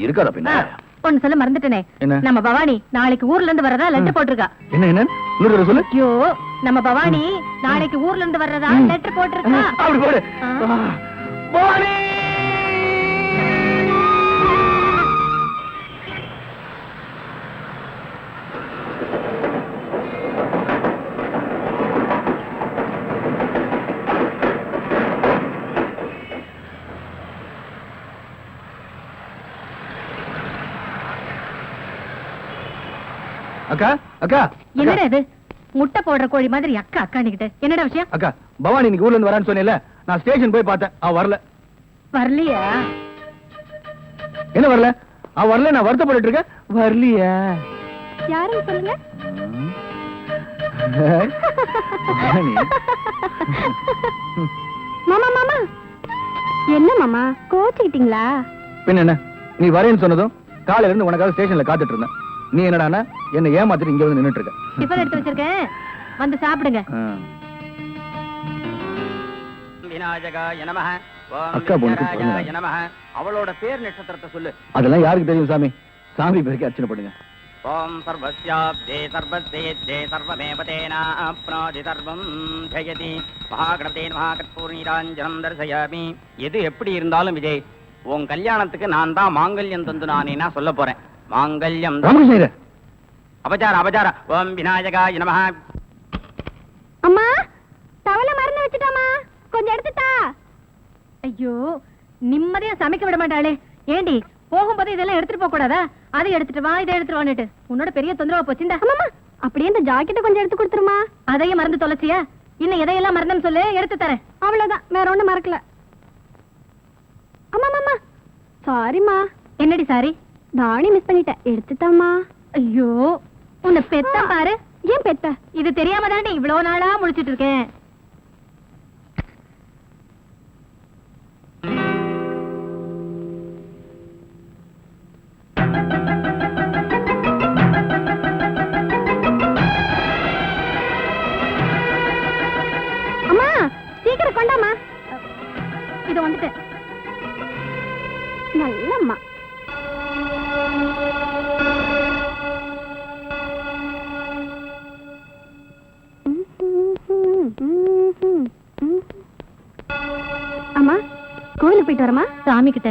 இருக்காதா பின்ன. ஒன்னு சொல்ல மறந்துட்டேனே, நம்ம பவானி நாளைக்கு ஊர்ல இருந்து வர்றதா லெட்டர் போட்டிருக்கா. என்ன சொல்லு. ஐயோ, நம்ம பவானி நாளைக்கு ஊர்ல இருந்து வர்றதா லெட்டர் போட்டிருக்கா. அப்படி போடு. பவானி அக்கா அக்கா என்னடா இது, முட்டை போடுற கோழி மாதிரி அக்கா அக்கானிக்கிட்டு என்னடா விஷயம்? அக்கா, பவானி இன்னைக்கு ஊர்ல இருந்து வரான்னு சொன்னேன்ல, நான் ஸ்டேஷன் போய் பார்த்தேன், அவ வரல. வரலையா? என்ன வரல? அவ வரல, நான் வருத்தப்பட்டு இருக்கேன். வரலையா? யாரும் சொல்லுங்க. பவானி. மாமா மாமா, என்ன மாமா கோச்சிக்கிட்டீங்களா? பின்ன என்ன, நீ வரேன்னு சொன்னதும் காலையில இருந்து உனக்காக ஸ்டேஷன்ல காத்துட்டு இருந்தேன். நீ என்னடானா என்ன ஏமாத்திட்டு இங்க வந்து நின்னுட்டு இருக்க. டிஃபன் எடுத்து வச்சிருக்கேன், வந்து சாப்பிடுங்க. அக்கா பொண்ணுக்கு அவளோட பேர் நட்சத்திரத்தை சொல்லு. அதெல்லாம் யாருக்கு தெரியும் சாமி? சாமி பேருக்கு அர்ச்சனை பண்ணுங்க. ஓம் சர்வஸ்யாப்தே சர்வஸ்தேத்யே சர்வமேவதேனா அப்ராதி சர்வம் ஜெயதி மகாகணபதே மகாகற்பூர்ணீராஞ்சனம் தரிசயாமி. எது எப்படி இருந்தாலும் விஜய், உன் கல்யாணத்துக்கு நான் தான் மாங்கல்யம் தந்து நானேனா சொல்ல போறேன். மாங்கல்யம் அபச்சார அபச்சார. ஓம் விநாயகாய நமஹ. அம்மா, தவளை மறந்து வச்சுட்டாமா, கொஞ்சம் எடுத்துட்டா. ஐயோ, நிம்மதியா சமைக்க விட மாட்டாளே. ஏண்டி, போகும்போது இதெல்லாம் எடுத்துட்டு போக கூடாதா? அதை எடுத்துட்டு வா, இதை எடுத்துட்டு வான்னுட்டு உன்னோட பெரிய தொந்தரவா போச்சுண்டா. அம்மா, அப்படியே இந்த ஜாக்கெட்டை கொஞ்சம் எடுத்து கொடுத்துருமா. அதையும் மறந்து தொலைச்சியா? இன்னும் எதையெல்லாம் மறந்தேன்னு சொல்லு, எடுத்து தரேன். அவ்வளவுதான், வேற ஒண்ணும் மறக்கல. அம்மா மாமா, சாரிமா. என்னடி சாரி? நானே மிஸ் பண்ணிட்டேன், எடுத்துட்டம்மா. ஐயோ, உன்னை பெத்த பாரு. ஏன் பெத்த? இது தெரியாம தானே இவ்வளவு நாளா முடிச்சிட்டு இருக்கேன். அம்மா, சீக்கிரம் கொண்டாமா. இது வந்துட்டு நல்லம்மா. அம்மா, கோயிலுக்கு போயிட்டு வரமா? சாமி கிட்ட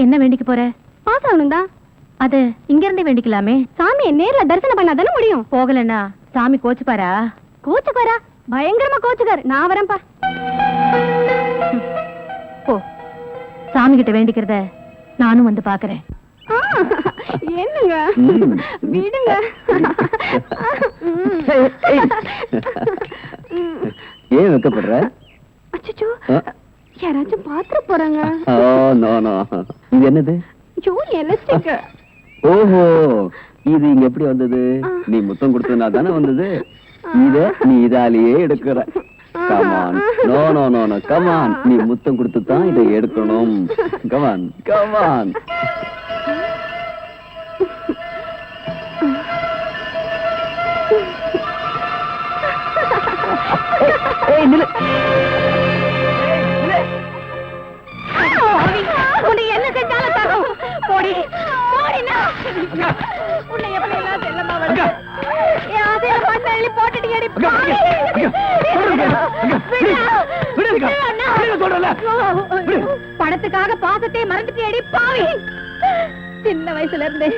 என்ன வேண்டிக்க போற? பாஸ் ஆகணும்டா. அது இங்க இருந்தே வேண்டிக்கலாமே. சாமியை நேர்ல தரிசனம் பண்ணாதானே முடியும். போகலன்னா சாமி கோச்சுப்பாரா? கோச்சுக்காரா? பயங்கரமா கோச்சுக்காரு. நான் வரேன்ப்பா. போ, சாமி கிட்ட வேண்டிக்கிறத நானும் வந்து பாக்குறேன். என்னங்க, விடுங்க. ஏன் வைக்கப்படுற? அச்சச்சோ, யாராச்சும் பாத்துற போறாங்க. இது என்னது? எலஸ்டிக். ஓஹோ, இது இங்க எப்படி வந்தது? நீ முத்தம் கொடுத்ததுனா தானே வந்தது. இத நீ இதாலேயே எடுக்கிற. Come on, no no no no, come on. நீ முத்தம் கொடுத்து தான் இதை எடுக்கணும். Come on come on. உன்னை என்ன செஞ்சாலும் தரும். போடி போடினா உன்னை எப்படி எல்லாம் செல்லமா வளர்த்து என் ஆசையில மண்ணை அள்ளி போட்டுட்டு அடி. பணத்துக்காக பாசத்தை மறந்துட்டு அடி பாவி. சின்ன வயசுல இருந்து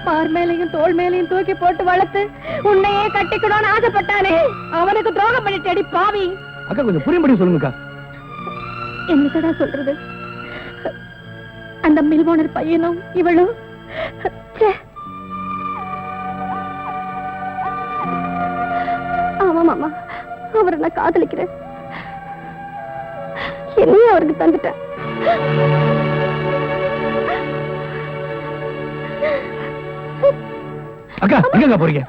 பார் மேலையும் தோல் மேலையும் தூக்கி போட்டு வளர்த்து உன்னையே கட்டிக்கணும்னு ஆசைப்பட்டானே, அவனுக்கு துரோகம் பண்ணிட்டு அடி பாவி. அக்கா கொஞ்சம் புரியும்படி சொல்லுங்கக்கா. என்னடா சொல்றது? அந்த மில் ஓனர் பையனும் இவளும் அவரை நான் காதலிக்கிறேன். என்னையும் அவருக்கு தந்துட்டேன். அக்கா எங்க போறீங்க?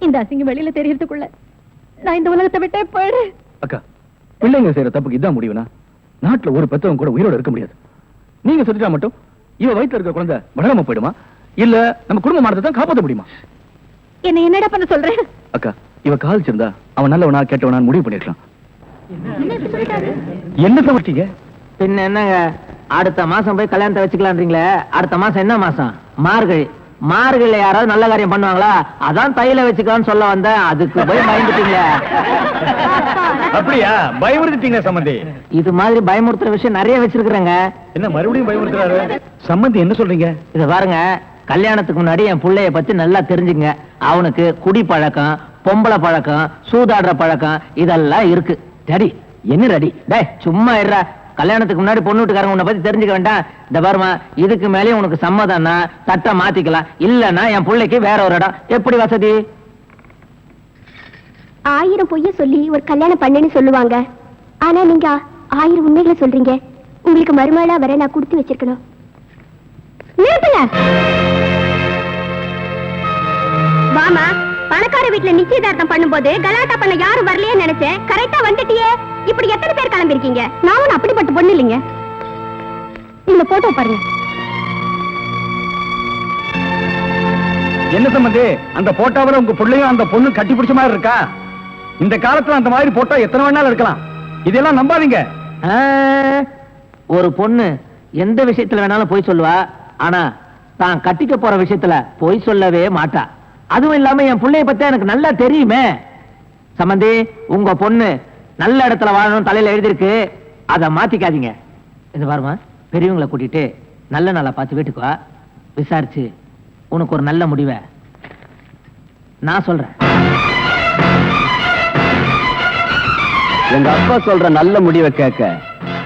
இந்த அசிங்கம் வெளியில தெரியறதுக்குள்ள நான் இந்த உலகத்தை விட்டே போயிடுறேன். அக்கா, பிள்ளைங்க செய்யற தப்புக்கு இதான் முடிவுனா நாட்டுல ஒரு பெத்தவங்க கூட உயிரோட இருக்க முடியாது. நீங்க சொல்லிட்டா மட்டும் இவ வயித்துல இருக்க குழந்தை வளராம போயிடுமா? இல்ல நம்ம குடும்பமானதை தான் காப்பாற்ற முடியுமா? என்ன என்னடா பண்ண சொல்றேன்? அக்கா, இவ காதலிச்சிருந்தா அவன் நல்லவனா கேட்டவனான்னு முடிவு பண்ணிருக்கலாம். என்ன சமைச்சீங்க? பின்ன என்னங்க, அடுத்த மாசம் போய் கல்யாணத்தை வச்சுக்கலான்றீங்களே, அடுத்த மாசம் என்ன மாசம்? மார்கழி. மார்கழில யாராவது நல்ல காரியம் பண்ணுவாங்களா? அதான் தையில வச்சுக்கலான்னு சொல்ல வந்தேன், அதுக்கு போய் பயந்துட்டீங்க. அப்படியா? பயமுறுத்திட்டீங்க சம்பந்தி. இது மாதிரி பயமுறுத்துற விஷயம் நிறைய வச்சிருக்கிறேங்க. என்ன மறுபடியும் பயமுறுத்துறாரு? சம்பந்தி என்ன சொல்றீங்க? இத பாருங்க, கல்யாணத்துக்கு முன்னாடி என் புள்ளைய பத்தி நல்லா தெரிஞ்சுங்க. அவனுக்கு குடி பழக்கம், பொம்பளை பழக்கம், சூதாடுற பழக்கம் இதெல்லாம் இருக்கு. ரெடி என்ன ரெடி? டேய் சும்மா இருடா. கல்யாணத்துக்கு முன்னாடி பொண்ணு வீட்டுக்காரங்க உன்னை பத்தி தெரிஞ்சுக்க வேண்டாம். இந்த பாருமா, இதுக்கு மேலேயும் உனக்கு சம்மதம்னா தட்டை மாத்திக்கலாம், இல்லன்னா என் பிள்ளைக்கு வேற ஒரு இடம். எப்படி வசதி? 1000 பொய்ய சொல்லி ஒரு கல்யாணம் பண்ணுன்னு சொல்லுவாங்க. ஆனா நீங்க 1000 உண்மைகளை சொல்றீங்க. உங்களுக்கு மருமகளா வர நான் கொடுத்து வச்சிருக்கணும். நிறுத்துங்க. வாமா, பணக்கார வீட்டுல நிச்சயதார்த்தம் பண்ணும்போது கலாட்டா பண்ண யாரும் வரலையே நினைச்சேன். கரெக்டா வந்துட்டியே. இப்படி எத்தனை பேர் கிளம்பிருக்கீங்க? நான் ஒன்னும் அப்படிப்பட்ட பொண்ணு இல்லைங்க. இந்த போட்டோ பாருங்க. என்ன சம்பந்தி, அந்த போட்டோவில் உங்க பிள்ளையும் அந்த பொண்ணு கட்டி பிடிச்ச மாதிரி இருக்கா? இந்த காலத்துல அந்த மாதிரி போட்டோ எத்தனை வேணாலும் இருக்கலாம். இதெல்லாம் நம்பாதீங்க. ஒரு பொண்ணு எந்த விஷயத்துல வேணாலும் போய் சொல்லுவா, ஆனா தான் கட்டிக்க போற விஷயத்துல போய் சொல்லவே மாட்டா. அதுவும் இல்லாம என் பிள்ளைய பத்தி எனக்கு நல்லா தெரியுமே. சம்பந்தி, உங்க பொண்ணு நல்ல இடத்துல வாழணும் தலையில எழுதிருக்கு, அதை மாத்திக்காதீங்க. இது பாருமா, பெரியவங்களை கூட்டிட்டு நல்ல நாளா பார்த்து வீட்டுக்கு வா. விசாரிச்சு உனக்கு ஒரு நல்ல முடிவை நான் சொல்றேன். எங்க அப்பா சொல்ற நல்ல முடிவை கேட்க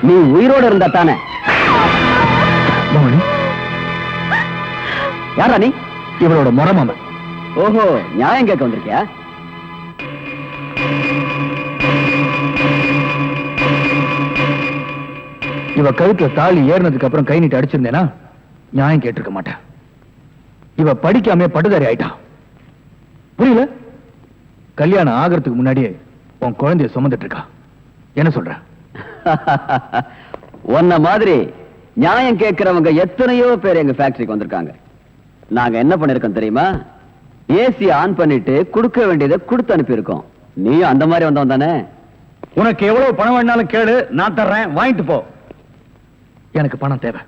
நீ உயிரோட இருந்தா தானே. யாரா நீ? இவளோட முறமாமன். ஓஹோ, நியாயம் கேட்க வந்திருக்கியா? இவ கழுத்துல தாலி ஏறினதுக்கு அப்புறம் கை நீட்டு அடிச்சிருந்தேனா நியாயம் கேட்டிருக்க மாட்டேன். இவ படிக்காம படுதாரி ஆயிட்டான். புரியல? கல்யாணம் ஆகிறதுக்கு முன்னாடியே உன் குழந்தைய சுமந்துட்டு இருக்கா. என்ன சொல்ற? உன்ன மாதிரி நியாயம் கேட்கிறவங்க எத்தனையோ பேர் எங்க ஃபேக்டரிக்கு வந்திருக்காங்க. நாங்க என்ன பண்ணிருக்கோம் தெரியுமா? ஏசி ஆன் பண்ணிட்டு கொடுக்க வேண்டியதை கொடுத்து அனுப்பியிருக்கோம். நீ அந்த மாதிரி வந்தவன் தானே? உனக்கு எவ்வளவு பணம் வேணாலும் கேளு, நான் தர்றேன், வாங்கிட்டு போ. எனக்கு பணம் தேவை.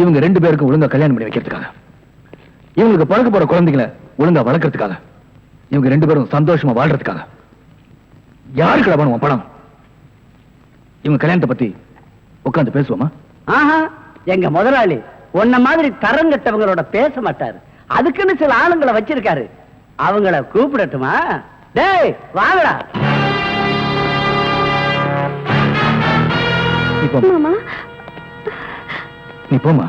இவங்க 2 பேருக்கும் ஒழுங்கா கல்யாணம் பண்ணி வைக்கிறதுக்காக, இவங்களுக்கு பழக்க போற குழந்தைகளை ஒழுங்கா வளர்க்கறதுக்காக, இவங்க 2 பேரும் சந்தோஷமா வாழ்றதுக்காக. யாருக்கு பணம் பணம்? இவங்க கல்யாணத்தை பத்தி உட்கார்ந்து பேசுவோமா? ஆஹா, எங்க முதலாளி உன்ன மாதிரி தரங்கட்டவங்களோட பேச மாட்டாரு. அதுக்குன்னு சில ஆளுங்களை வச்சிருக்காரு. அவங்கள கூப்பிடட்டுமா? டேய் வாங்கடா. மாமா, நீ போமா.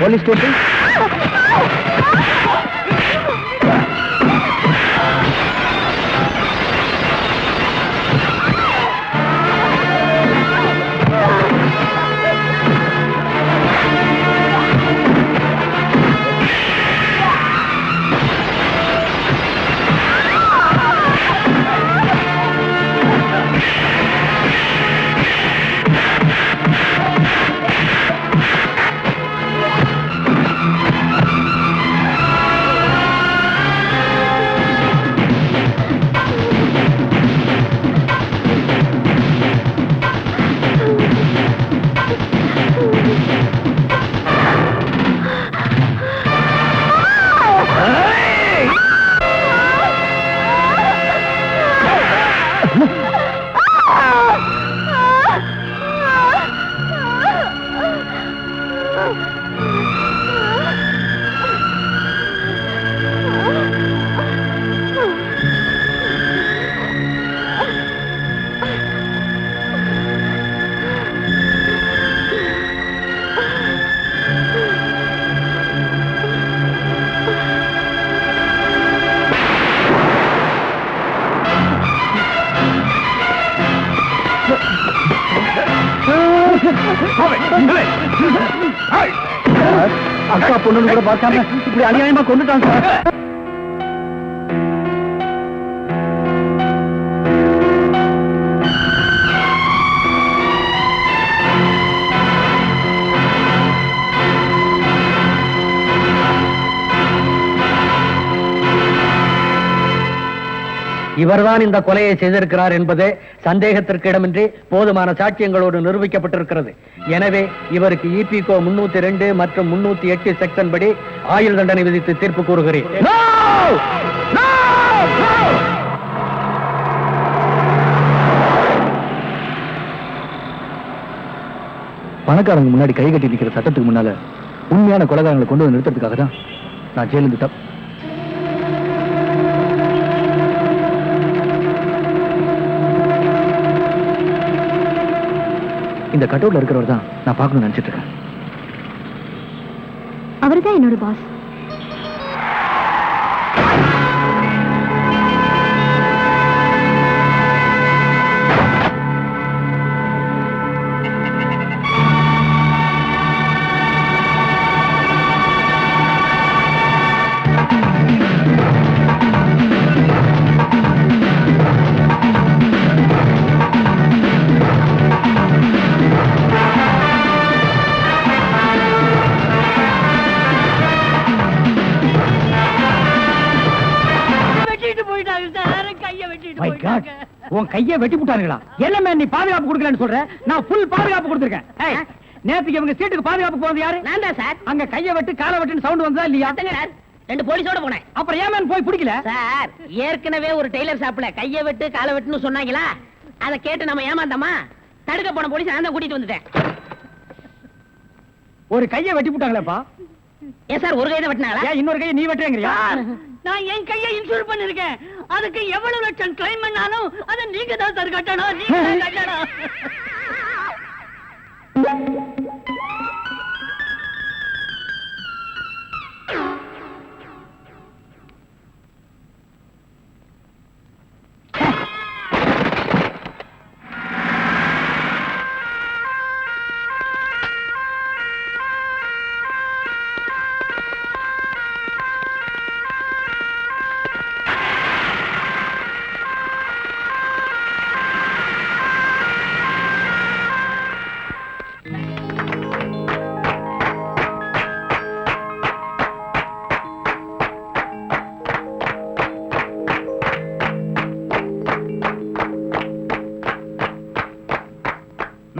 Police station. அக்கா பொண்ணு கூட பார்க்காம இப்படி அநியாயமா கொண்டுட்டான் சார். இவர்தான் இந்த கொலையை செய்திருக்கிறார் என்பது சந்தேகத்திற்கு இடமின்றி போதுமான சாட்சியங்களோடு நிரூபிக்கப்பட்டிருக்கிறது. எனவே இவருக்கு இபிகோ 302 மற்றும் 308 செக்ஷன் படி ஆயுள் தண்டனை விதித்து தீர்ப்பு கூறுகிறேன். பணக்காரங்க முன்னாடி கை கட்டி நிக்கிற சட்டத்துக்கு முன்னால உண்மையான கொலைகாரங்களை கொண்டு வந்து நிறுத்துறதுக்காக தான் நான் ஜெயிலிருந்து இந்த கட்டவுட்ல இருக்கிறவர் தான் நான் பார்க்கணும்னு நினைச்சிட்டு இருக்கேன். அவர்தான் என்னோட பாஸ். உன் கையை வெட்டி போட்டானுங்களா? என்ன நீ பாதுகாப்பு கொடுக்கலன்னு சொல்ற? நான் ஃபுல் பாதுகாப்பு கொடுத்திருக்கேன். நேத்துக்கு இவங்க சீட்டுக்கு பாதுகாப்பு போறது யாரு? நான் தான் சார். அங்க கையை வெட்டு காலை வெட்டுன்னு சவுண்ட் வந்ததா இல்லையா? ரெண்டு போலீஸோட போனேன். அப்புறம் ஏன் போய் பிடிக்கல? சார், ஏற்கனவே ஒரு டெய்லர் ஷாப்ல கையை வெட்டு காலை வெட்டுன்னு சொன்னாங்களா, அதை கேட்டு நம்ம ஏமாந்தோமா? தடுக்க போன போலீஸ் நான் தான் கூட்டிட்டு வந்துட்டேன். ஒரு கையை வெட்டி போட்டாங்களேப்பா. ஏன் சார் ஒரு கையை வெட்டினாங்களா? ஏன் இன்னொரு கையை நீ வெட்டுறீங்கறியா? நான் என் கையை இன்சூர் பண்ணிருக்கேன். அதுக்கு எவ்வளவு லட்சம் கிளைம் பண்ணாலும் அதை நீங்க தான் சார் கட்டணும். நீங்க தான் கட்டணும்.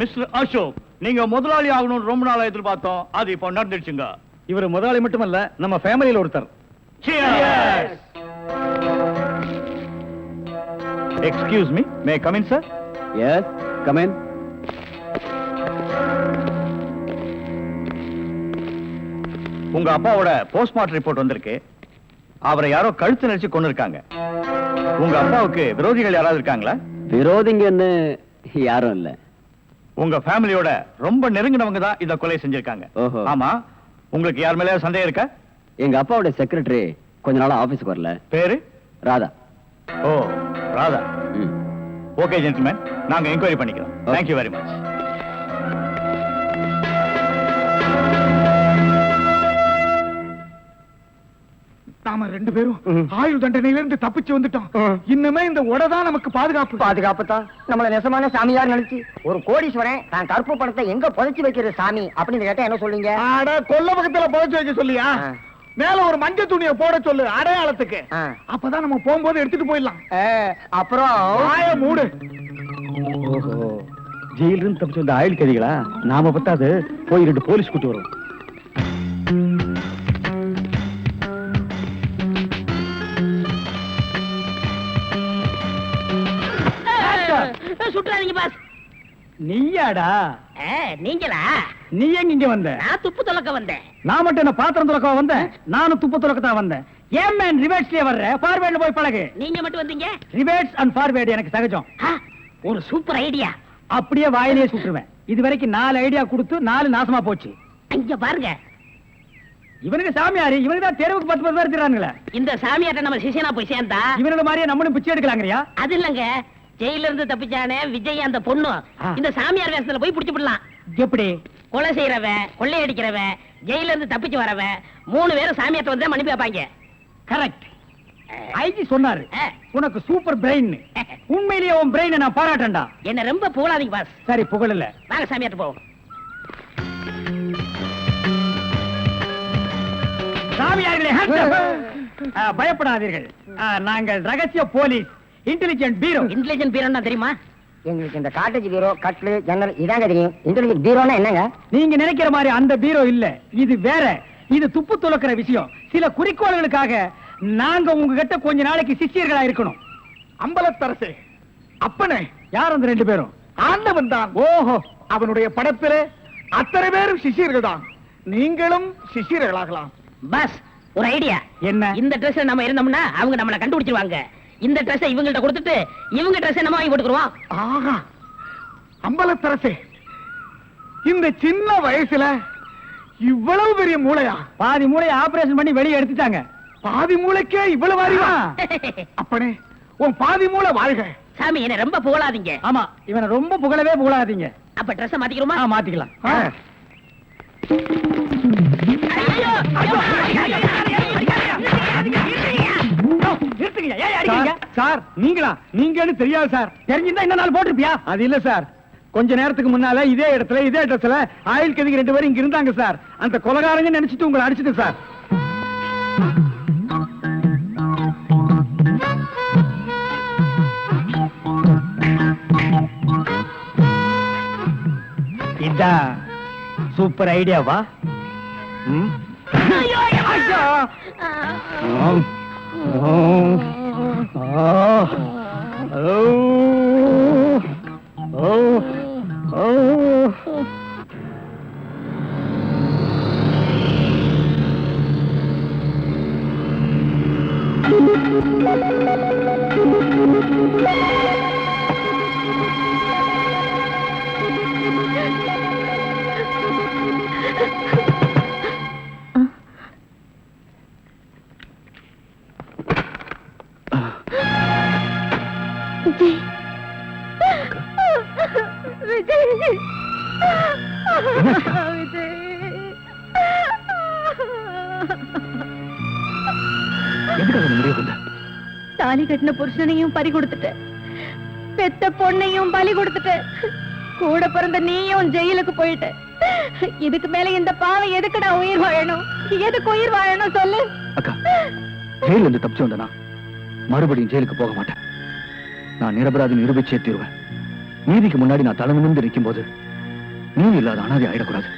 மிஸ்டர் அசோக், நீங்க முதலாளி ஆகணும்னு ரொம்ப நாளா எதிர்பார்த்தோம். அது இப்போ நடந்துடுச்சுங்க. இவர் முதலாளி மட்டுமல்ல, நம்ம ஃபேமிலியில ஒருத்தர். Excuse me, may come in sir? Yes, come in. உங்க அப்பாவோட போஸ்ட்மார்ட்டம் ரிப்போர்ட் வந்திருக்கு. அவரை யாரோ கழுத்து நெரிச்சு கொண்டு இருக்காங்க. உங்க அப்பாவுக்கு விரோதிகள் யாராவது இருக்காங்களா? விரோதிங்கன்னு யாரும் இல்ல. உங்க ஃபேமிலியோட ரொம்ப நெருங்கினவங்க தான் இத கொலை செஞ்சிருக்காங்க. ஓஹோ. ஆமா, உங்களுக்கு யார் மேல சந்தேகம் இருக்கா? எங்க அப்பாவுடைய செக்ரட்டரி கொஞ்ச நாளா ஆபீஸ்க்கு வரல. பேரு ராதா. ஓ, ராதா. ம். ஓகே ஜென்டில்மேன், நாங்க என்கொயரி பண்ணிக்கிறோம். Thank you very much. நாம 2 பேரும் ஆயுள் தண்டனையிலிருந்து தப்பிச்சு வந்துட்டோம். இன்னுமே இந்த உடதான் நமக்கு பாதுகாப்பு. பாதுகாப்பு தான் நம்மள நெசமான சாமியார் நினைச்சு ஒரு கோடீஸ்வரன் தான் கருப்பு பணத்தை எங்க புதைச்சு வைக்கிற சாமி அப்படின்னு கேட்டா என்ன சொல்லுங்க? அட கொல்ல பக்கத்துல புதைச்சு வைக்க சொல்லியா? மேல ஒரு மஞ்சள் துணியை போட சொல்லு அடையாளத்துக்கு. அப்பதான் நம்ம போகும்போது எடுத்துட்டு போயிடலாம். அப்புறம் வாய மூடு. ஓஹோ, ஜெயில இருந்து தப்பிச்சு வந்த ஆயுள் கைதிகளா? நாம பத்தாது, போய் 2 போலீஸ் கூட்டி வரும். சுற்றாதீங்க பாஸ். நீயாடா? நீங்களா? நீ எங்க இங்க வந்த? நான் துப்பு துலக்க வந்தேன். நான் மட்டும் என்ன பாத்திரம் துலக்க வந்தேன்? நானும் துப்பு துலக்க தான் வந்தேன். ஏன் மேன் ரிவர்ஸ்லயே வர்ற? ஃபார்வேர்ட்ல போய் பழகு. நீங்க மட்டும் வந்தீங்க? ரிவர்ஸ் அண்ட் ஃபார்வேர்ட் எனக்கு சகஜம். ஒரு சூப்பர் ஐடியா. அப்படியே வாயிலே சுட்டுருவேன். இது வரைக்கும் 4 ஐடியா கொடுத்து 4 நாசமா போச்சு. இங்க பாருங்க, இவனுக்கு சாமியாரு, இவனுக்கு தான் தெருவுக்கு 10 பேர் இருக்கிறானுங்களே. இந்த சாமியார்ட்ட நம்ம சிஷியனா போய் சேர்ந்தா இவனோட மாதிரியே நம்மளும் பிச்சை எடுக்கலாங்கறியா? அது இல்லங்க, ஜெயில இருந்து தப்பிச்சானே விஜய் அந்த பொண்ணு இந்த சாமியார் வேஷத்துல போய் புடிச்சு விடலாம். எப்படி? கொலை செய்யறவன், கொள்ளையடிக்கிறவன், ஜெயில இருந்து தப்பிச்சு வரவன் 3 பேரும் சாமியார்ட்ட வந்து மன்னிப்பு வைப்பாங்க. கரெக்ட். ஐஜி சொன்னாரு உனக்கு சூப்பர் பிரெயின். உண்மையிலேயே உன் பிரெயினை நான் பாராட்டேன்டா. என்ன ரொம்ப புகழாதீங்க பாஸ். சரி, புகழல. வாங்க சாமியார்ட்ட போவோம். சாமியார்களே, பயப்படாதீர்கள். நாங்கள் ரகசிய போலீஸ், இன்டெலிஜென்ட் பீரோ. இன்டெலிஜென்ட் பீரோன்னா தெரியுமா? எங்களுக்கு இந்த காட்டேஜ் பீரோ, கட்லு, ஜன்னல் இதாங்க தெரியும். இன்டெலிஜென்ட் பீரோனா என்னங்க? நீங்க நினைக்கிற மாதிரி அந்த பீரோ இல்ல, இது வேற. இது துப்பு துலக்கிற விஷயம். சில குறிக்கோள்களுக்காக நாங்க உங்ககிட்ட கொஞ்ச நாளைக்கு சிஷ்யர்களா இருக்கணும். அம்பலத்தரசே, அப்பனே, யார் அந்த 2 பேரும்? ஆண்டவன் தான். ஓஹோ, அவனுடைய படத்திலே அத்தனை பேரும் சிஷ்யர்கள் தான். நீங்களும் சிஷ்யர்களாகலாம். பாஸ், ஒரு ஐடியா. என்ன? இந்த ட்ரெஸ் நம்ம இருந்தோம்னா அவங்க நம்மள கண்டுபிடிச்சிருவாங்க. இந்த ட்ரெஸ் இவங்கள்ட்ட கொடுத்துட்டு இவங்க ட்ரெஸ் நம்ம வாங்கி போட்டுக்குறோம். ஆஹா, அம்பலத்தரசே, இந்த சின்ன வயசுல இவ்வளவு பெரிய மூளையா? பாதி மூளையை ஆபரேஷன் பண்ணி வெளியே எடுத்துட்டாங்க. பாதி மூளைக்கே இவ்வளவு அறிவா? அப்பனே, உன் பாதி மூளை வாழ்க. சாமி, என்ன ரொம்ப புகழாதீங்க. ஆமா, இவனை ரொம்ப புகழவே புகழாதீங்க. அப்ப ட்ரெஸ் மாத்திக்கிறோமா? மாத்திக்கலாம். சார், நீங்களா? நீங்கன்னு தெரியாது சார். தெரிஞ்சிருந்தா இந்த நாள் போட்டிருப்பியா? அது இல்ல சார், கொஞ்ச நேரத்துக்கு முன்னால இதே இடத்துல இதே ட்ரெஸ்ல ஆயுள் கைதிகள் 2 பேரும் இங்க இருந்தாங்க சார். அந்த கொலைகாரங்க நினைச்சிட்டு உங்களை அடிச்சிட்டு சார். இதான் சூப்பர் ஐடியாவா? தாலி கட்டின புருஷனையும் பறி கொடுத்துட்டேன், பெத்த பொண்ணையும் பலி கொடுத்துட்டேன், கூட பிறந்த நீயும் ஜெயிலுக்கு போயிட்ட. இதுக்கு மேல இந்த பாவம் எதுக்குடா உயிர் வாழணும்? எதுக்கு உயிர் வாழணும் சொல்லு? அக்கா, ஜெயில இருந்து தப்பிச்சு வந்தனா மறுபடியும் ஜெயிலுக்கு போக மாட்டேன். நான் நிரபராதி நிரூபிச்சே தீருவேன். நீதிக்கு முன்னாடி நான் தலை நிமிர்ந்து நிற்கும் போது நீ இல்லாத அனாதை ஆயிடக்கூடாது.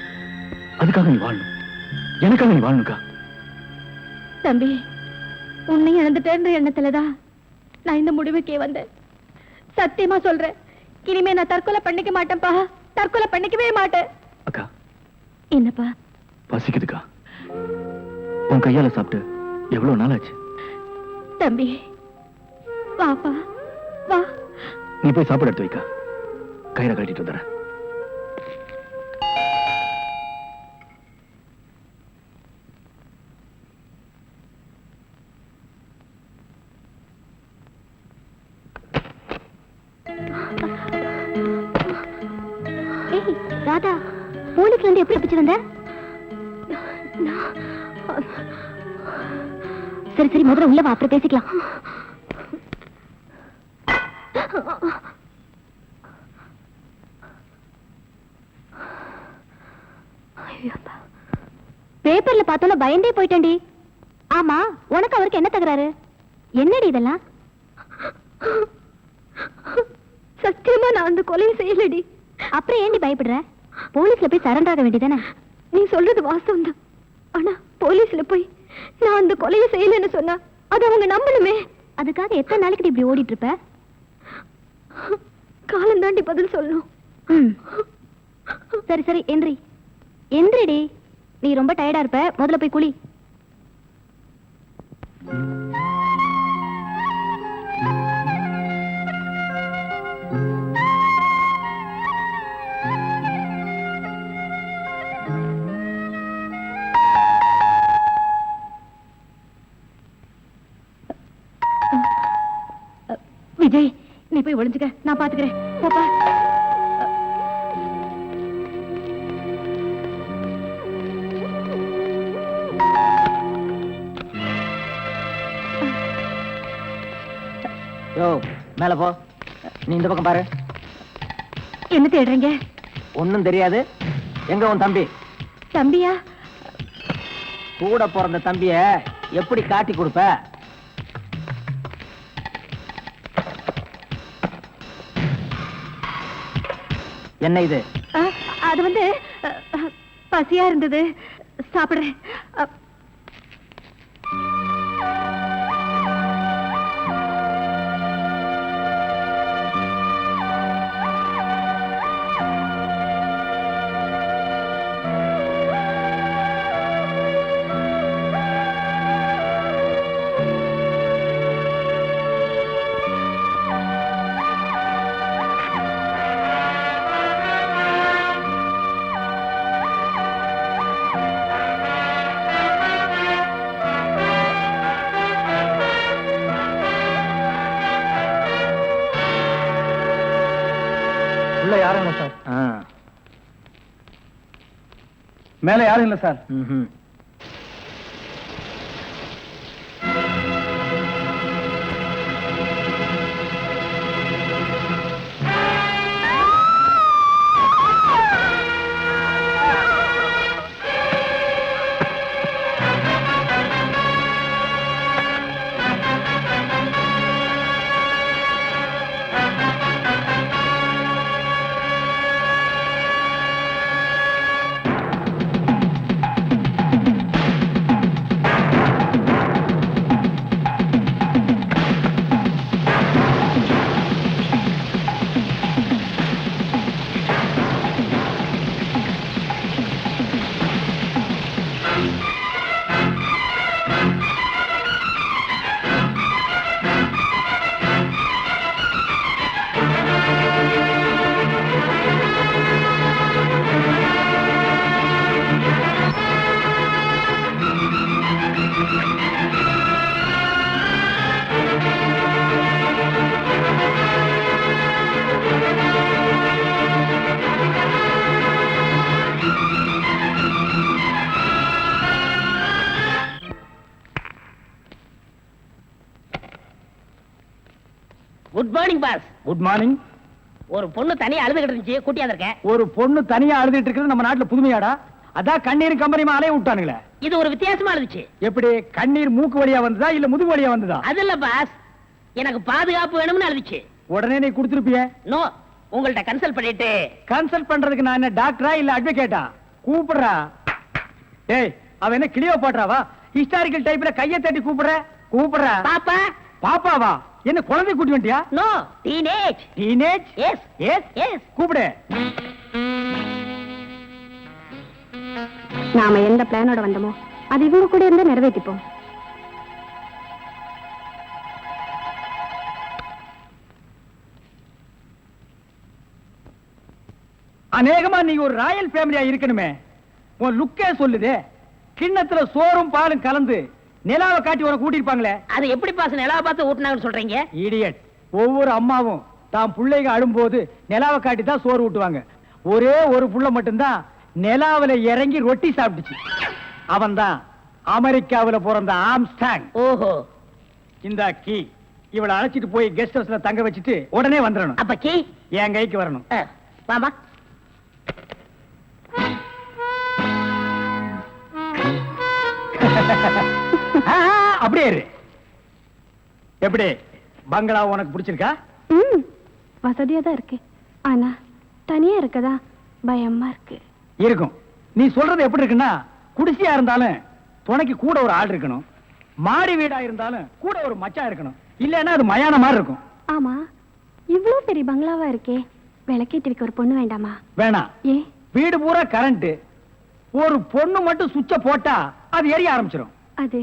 அதுக்காக நீ வாழணும், எனக்காக நீ வாழணுக்கா. தம்பி, உன்னை இழந்துட்டேன்ற எண்ணத்துலதான் நான் இந்த முடிவுக்கே வந்தேன். சத்தியமா சொல்றேன், இனிமே நான் தற்கொலை பண்ணிக்க மாட்டேன்ப்பா. தற்கொலை பண்ணிக்கவே மாட்டேன். அக்கா, என்னப்பா? பசிக்குதுக்கா. உன் கையால சாப்பிட்டு எவ்வளவு நாள் ஆச்சு? தம்பி, வாப்பா வா. நீ போய் சாப்பாடு எடுத்து வைக்கா, கயிறை கட்டிட்டு வந்துடுறேன். ராதா, போலீஸ்ல இருந்து எப்படி தப்பிச்சு வந்த? சரி சரி, முதல்ல உள்ள வா, அப்புறம் பேசிக்கலாம். பேப்பர்ல பார்த்தோன்னா பயந்தே போயிட்டேன்டி. ஆமா, உனக்கு அவருக்கு என்ன தகராறு? என்னடி இதெல்லாம்? சத்தியமா நான் அந்த கொலையை செய்யலடி. அப்புறம் ஏண்டி பயப்படுற? போலீஸ்ல போய் சரண்டர் ஆக வேண்டியதானே? நீ சொல்றது வாஸ்தவம் தான். ஆனா போலீஸ்ல போய் நான் அந்த கொலையை செய்யலன்னு சொன்னா அது அவங்க நம்பணுமே. அதுக்காக எத்தனை நாளைக்கு இப்படி ஓடிட்டு இருப்ப? காலம் தாண்டி பதில் சொல்லணும். சரி சரி, எந்திரி எந்திரிடி. நீ ரொம்ப டயர்டா இருப்ப, முதல்ல போய் குளி. விஜய், நீ போய் ஒளிஞ்சுக்க, நான் பாத்துக்கிறேன். போப்பா. யோ, மேல போ. நீ இந்த பக்கம் பாரு. என்ன தேடுறீங்க? ஒண்ணும் தெரியாது. எங்க உன் தம்பி? தம்பியா? கூட பிறந்த தம்பிய எப்படி காட்டி கொடுப்ப? என்ன இது? அது வந்து பசியா இருந்தது, சாப்பிடுறேன். யாரும் இல்ல சார். மேல யாரும் இல்ல sir. Good morning boss. Good morning. ஒரு பொண்ணு தனியா அழுதுகிட்டு இருந்துச்சு, கூட்டியா இருக்கேன். ஒரு பொண்ணு தனியா அழுதுட்டு இருக்கிறது நம்ம நாட்டுல புதுமையாடா? அதான் கண்ணீர் கம்பெனிமா அலைய விட்டானுங்களே. இது ஒரு வித்தியாசமா இருந்துச்சு. எப்படி? கண்ணீர் மூக்கு வழியா வந்ததா இல்ல முதுகு வழியா வந்ததா? அது இல்ல பாஸ், எனக்கு பாதுகாப்பு வேணும்னு அழுதுச்சு. உடனே நீ கொடுத்துருப்பிய? நோ, உங்கள்ட்ட கன்சல்ட் பண்ணிட்டு. கன்சல்ட் பண்றதுக்கு நான் என்ன டாக்டரா இல்ல அட்வொகேட்டா? கூப்பிடுறா. டேய், அவ என்ன கிளியோ பாட்றாவா? ஹிஸ்டாரிக்கல் டைப்ல கையை தட்டி கூப்பிடுற. கூப்பிடுறா. பாப்பா. பாப்பாவா? என்ன குழந்தை கூட்டி வந்துட்டியா? No, teenage. Teenage? Yes yes yes. கூப்பிடு. நாம எந்த பிளானோட வந்தோமோ அது இவங்க கூட இருந்தா நிறைவேற்றிப்போம். அநேகமா நீங்க ஒரு ராயல் ஃபேமிலியா இருக்கணுமே. உன் லுக்கே சொல்லுதே. கிண்ணத்துல சோறும் பாலும் கலந்து நிலாவை காட்டி உன கூட்டிருப்பாங்களே. அது எப்படி பாஸ் நிலாவை பார்த்து ஊட்டினாங்கன்னு சொல்றீங்க? இடியட். ஒவ்வொரு அம்மாவும் தாம் பிள்ளைங்க அழும்போது நிலாவை காட்டி தான் சோறு ஊட்டுவாங்க. ஒரே ஒரு புள்ள மட்டும்தான் நிலாவில இறங்கி ரொட்டி சாப்பிட்டுச்சு. அவன் தான் அமெரிக்காவில பிறந்த ஆம்ஸ்டாங். ஓஹோ. இந்த கீ இவளை அழைச்சிட்டு போய் கெஸ்ட் ஹவுஸ்ல தங்க வச்சுட்டு உடனே வந்துடணும். அப்ப கீ என் கைக்கு வரணும். வாமா. அப்படியே இரு. எப்படி பங்களா உனக்கு பிடிச்சிருக்கா? வசதியா தான் இருக்கு. ஆனா தனியா இருக்கதா பயமா இருக்கு. இருக்கும். நீ சொல்றது எப்படி இருக்குன்னா, குடிசையா இருந்தாலும் துணைக்கு கூட ஒரு ஆள் இருக்கணும், மாடி வீடா இருந்தாலும் கூட ஒரு மச்சான் இருக்கணும், இல்லன்னா அது மயான மாதிரி இருக்கும். ஆமா, இவ்ளோ பெரிய பங்களாவா இருக்கே, விளக்கேத்திருக்க ஒரு பொண்ணு வேண்டாமா? வேணாம். ஏ? வீடு பூரா கரண்ட், ஒரு பொண்ணு மட்டும் சுவிட்ச போட்டா அது எரிய ஆரம்பிச்சிடும். அது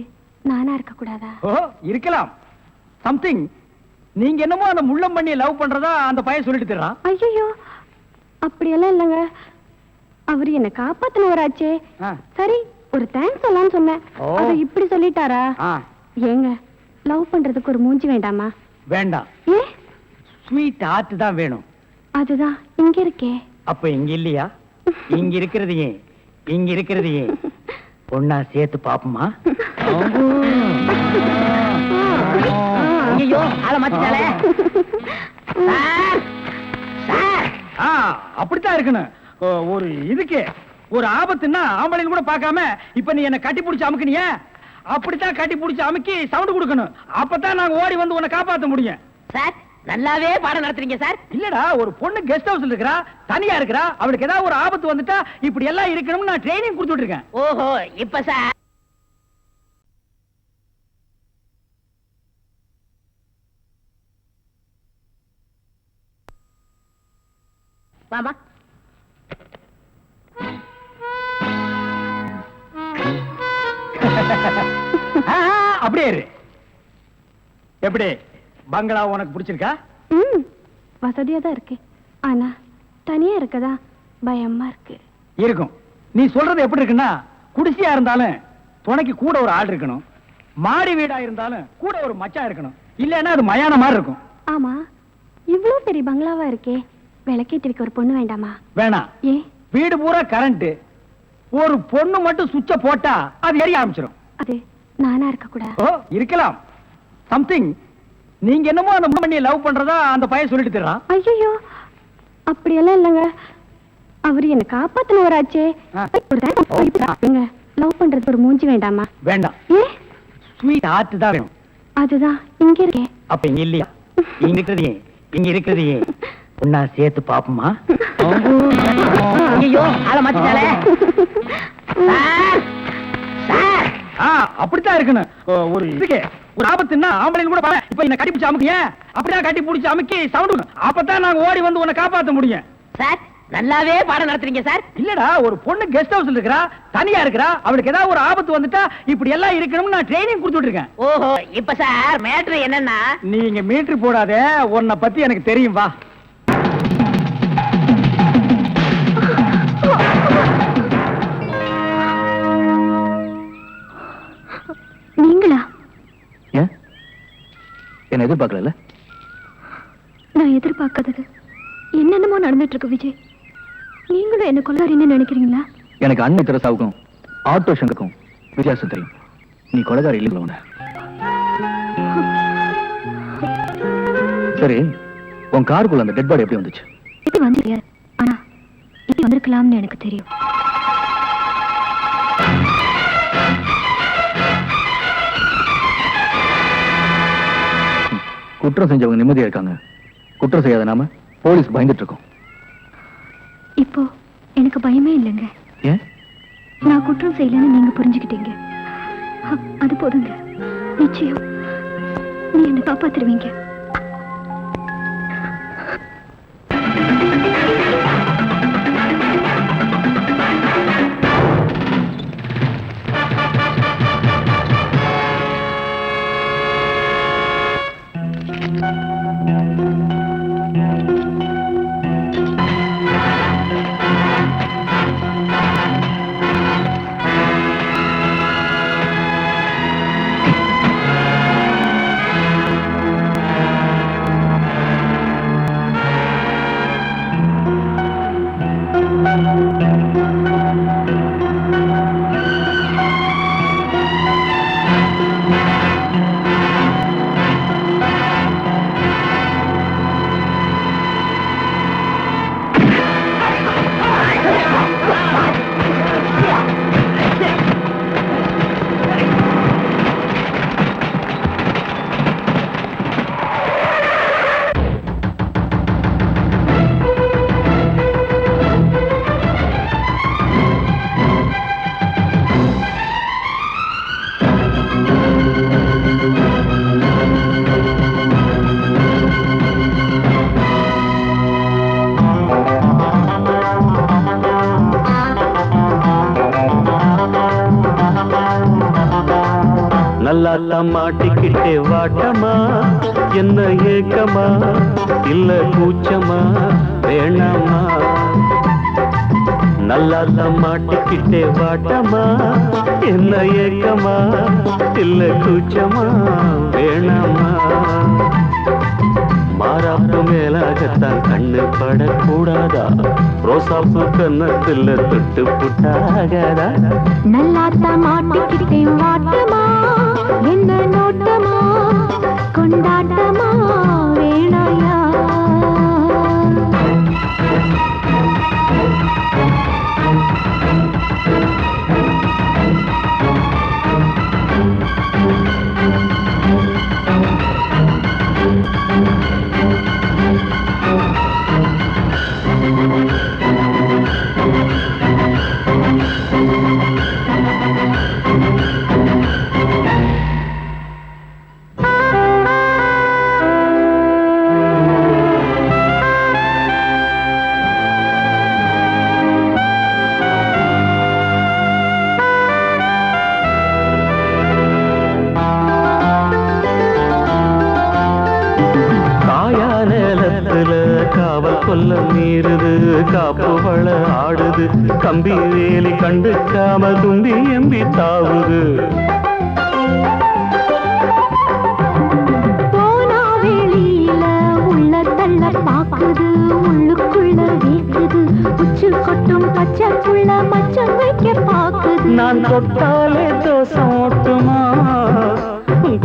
நானா இருக்க கூடாதா? ஓ, இருக்கலாம். சம்திங். நீங்க என்னமோ அந்த முள்ளம் பண்ணி லவ் பண்றதா அந்த பையன் சொல்லிட்டு தர்றான். ஐயோ, அப்படியெல்லாம் இல்லங்க. அவரு என்ன காப்பாத்தினவராச்சே. சரி, ஒரு தேங்க்ஸ் சொல்லலாம்னு சொன்னேன். அது இப்படி சொல்லிட்டாரா? ஏங்க, லவ் பண்றதுக்கு ஒரு மூஞ்சி வேண்டாமா? வேண்டாம். ஏ? ஸ்வீட் ஹார்ட் தான் வேணும். அதுதான் இங்க இருக்கே. அப்ப இங்க இல்லையா? இங்க இருக்கிறது ஏன், இங்க இருக்கிறது ஏன் ஒன்னா சேர்த்து பாப்போமா? ஐயோ, ஆள மாத்திட்டாளே. அப்படித்தான் இருக்கணும். ஒரு இதுக்கு ஒரு ஆபத்துன்னா ஆம்பளைன்னு கூட பார்க்காம இப்ப நீ என்ன கட்டி பிடிச்சு அமுக்குனிய, அப்படித்தான் கட்டி பிடிச்சு அமுக்கி சவுண்ட் கொடுக்கணும். அப்பதான் நாங்க ஓடி வந்து உன்னை காப்பாத்த முடியும். சார், நல்லாவே பாடம் நடத்துறீங்க சார். இல்லடா, ஒரு பொண்ணு கெஸ்ட் ஹவுஸ்ல இருக்கறா, தனியா இருக்கறா, அவளுக்கு ஏதாவது ஒரு ஆபத்து வந்துட்டா இப்படி எல்லாம் இருக்கணும்னு நான் ட்ரைனிங் கொடுத்துட்டு இருக்கேன். ஓஹோ, இப்ப சார் வாமா. அப்படியே இரு. எப்படி பங்களா உனக்கு பிடிச்சிருக்கா? வசதியா தான் இருக்கு. ஆனா தனியா இருக்கதா பயமா இருக்கு. இருக்கும். நீ சொல்றது எப்படி இருக்குன்னா, குடிசையா இருந்தாலும் துணைக்கு கூட ஒரு ஆள் இருக்கணும், மாடி வீடா இருந்தாலும் கூட ஒரு மச்சான் இருக்கணும், இல்லன்னா அது மயான மாதிரி இருக்கும். ஆமா, இவ்ளோ பெரிய பங்களாவா இருக்கே, விளக்கேத்திருக்க ஒரு பொண்ணு வேண்டாமா? வேணாம். ஏ? வீடு பூரா கரண்ட், ஒரு பொண்ணு மட்டும் சுவிட்ச போட்டா அது எரிய ஆரம்பிச்சிடும். அது நானா இருக்க கூடாது. ஓ, இருக்கலாம். சம்திங். நீங்க என்னமோ அந்த பண்ணி லவ் பண்றதா அந்த பையன் சொல்லிட்டு தர்றான். ஐயோ, அப்படியெல்லாம் இல்லங்க. அவரு என்ன காப்பாத்தினவராச்சே. லவ் பண்றது ஒரு மூஞ்சி வேண்டாமா? வேண்டாம். ஏ? ஸ்வீட் ஹார்ட் தான் வேணும். அதுதான் இங்க இருக்கே. அப்ப இங்க இல்லையா? இங்க இருக்கிறது ஏன், இங்க இருக்கிறது ஏன் ஒன்னா சேர்த்து பாப்போமா? ஐயோ, ஆள மாத்திட்டாளே. அப்படித்தான் இருக்கணும். ஒரு இதுக்கு ஒரு ஆபத்துன்னா ஆம்பளைன்னு கூட பாரு. இப்ப என்ன கட்டி பிடிச்சு அமுக்கிய, அப்படியே கட்டி பிடிச்சு அமுக்கி சவுண்ட், அப்பதான் நாங்க ஓடி வந்து உன்னை காப்பாத்த முடியும். சார், நல்லாவே பாடம் நடத்துறீங்க சார். இல்லடா, ஒரு பொண்ணு கெஸ்ட் ஹவுஸ்ல இருக்கறா, தனியா இருக்கறா, அவளுக்கு ஏதாவது ஒரு ஆபத்து வந்துட்டா இப்படி எல்லாம் இருக்கணும்னு நான் ட்ரைனிங் கொடுத்துட்டு இருக்கேன். ஓஹோ, இப்ப சார் மேட்ரு என்னன்னா, நீங்க மீட்டர் போடாத, உன்னை பத்தி எனக்கு தெரியும். வா. நீங்களா? ஏன் என்ன எதிர்பார்க்கல? நான் எதிர்பார்க்காதது என்னென்னமோ நடந்துட்டு இருக்கு விஜய். நீங்களும் என்ன கொள்ளாரின்னு நினைக்கிறீங்களா? எனக்கு அன்னை தெரசாவுக்கும் ஆட்டோ சங்கருக்கும் வித்தியாசம் தெரியும். நீ கொலைகாரி இல்லை உன. சரி, உன் காருக்குள்ள அந்த டெட் பாடி எப்படி வந்துச்சு? எப்படி வந்து, ஆனா இப்படி வந்திருக்கலாம்னு எனக்கு தெரியும். குற்றம் செஞ்சவங்க நிம்மதியா இருக்காங்க, குற்றம் செய்யாத நாம போலீஸ் பயந்துட்டு இருக்கோம். இப்போ எனக்கு பயமே இல்லைங்க. ஏன்? நான் குற்றம் செய்யலன்னு நீங்க புரிஞ்சுக்கிட்டீங்க. அது போதுங்க. நிச்சயம் நீ என்ன காப்பாத்துருவீங்க. நல்லா மாட்டிக்கிட்டே வாட்டமா, என்ன ஏக்கமா இல்ல கூச்சமா வேணாமா? நல்லா மாட்டிக்கிட்டே வாட்டமா, என்ன ஏக்கமா இல்ல கூச்சமா வேணாமா? மாறாப்பு மேலாகத்தான் கண்ணு படக்கூடாதா, ரோசாப்பு கன்னத்துல தொட்டு புட்டாகாதா? நல்லாத்தா மாட்டிக்கிட்டே வாட்டமா, என்ன நோட்டமா கொண்டாட்டமா வேணாயா? கொல்ல மீறுது காப்பு வள ஆடுது, கம்பி வேலி கண்டுக்காம தும்பி எம்பி தாவுது. போனா வெளியில உள்ள தள்ள பாக்குது, உள்ளுக்குள்ள வீக்குது, உச்சு கொட்டும் பச்சை புள்ள மச்சம் வைக்க பாக்குது. நான் தொட்டாலே தோசம் ஓட்டுமா,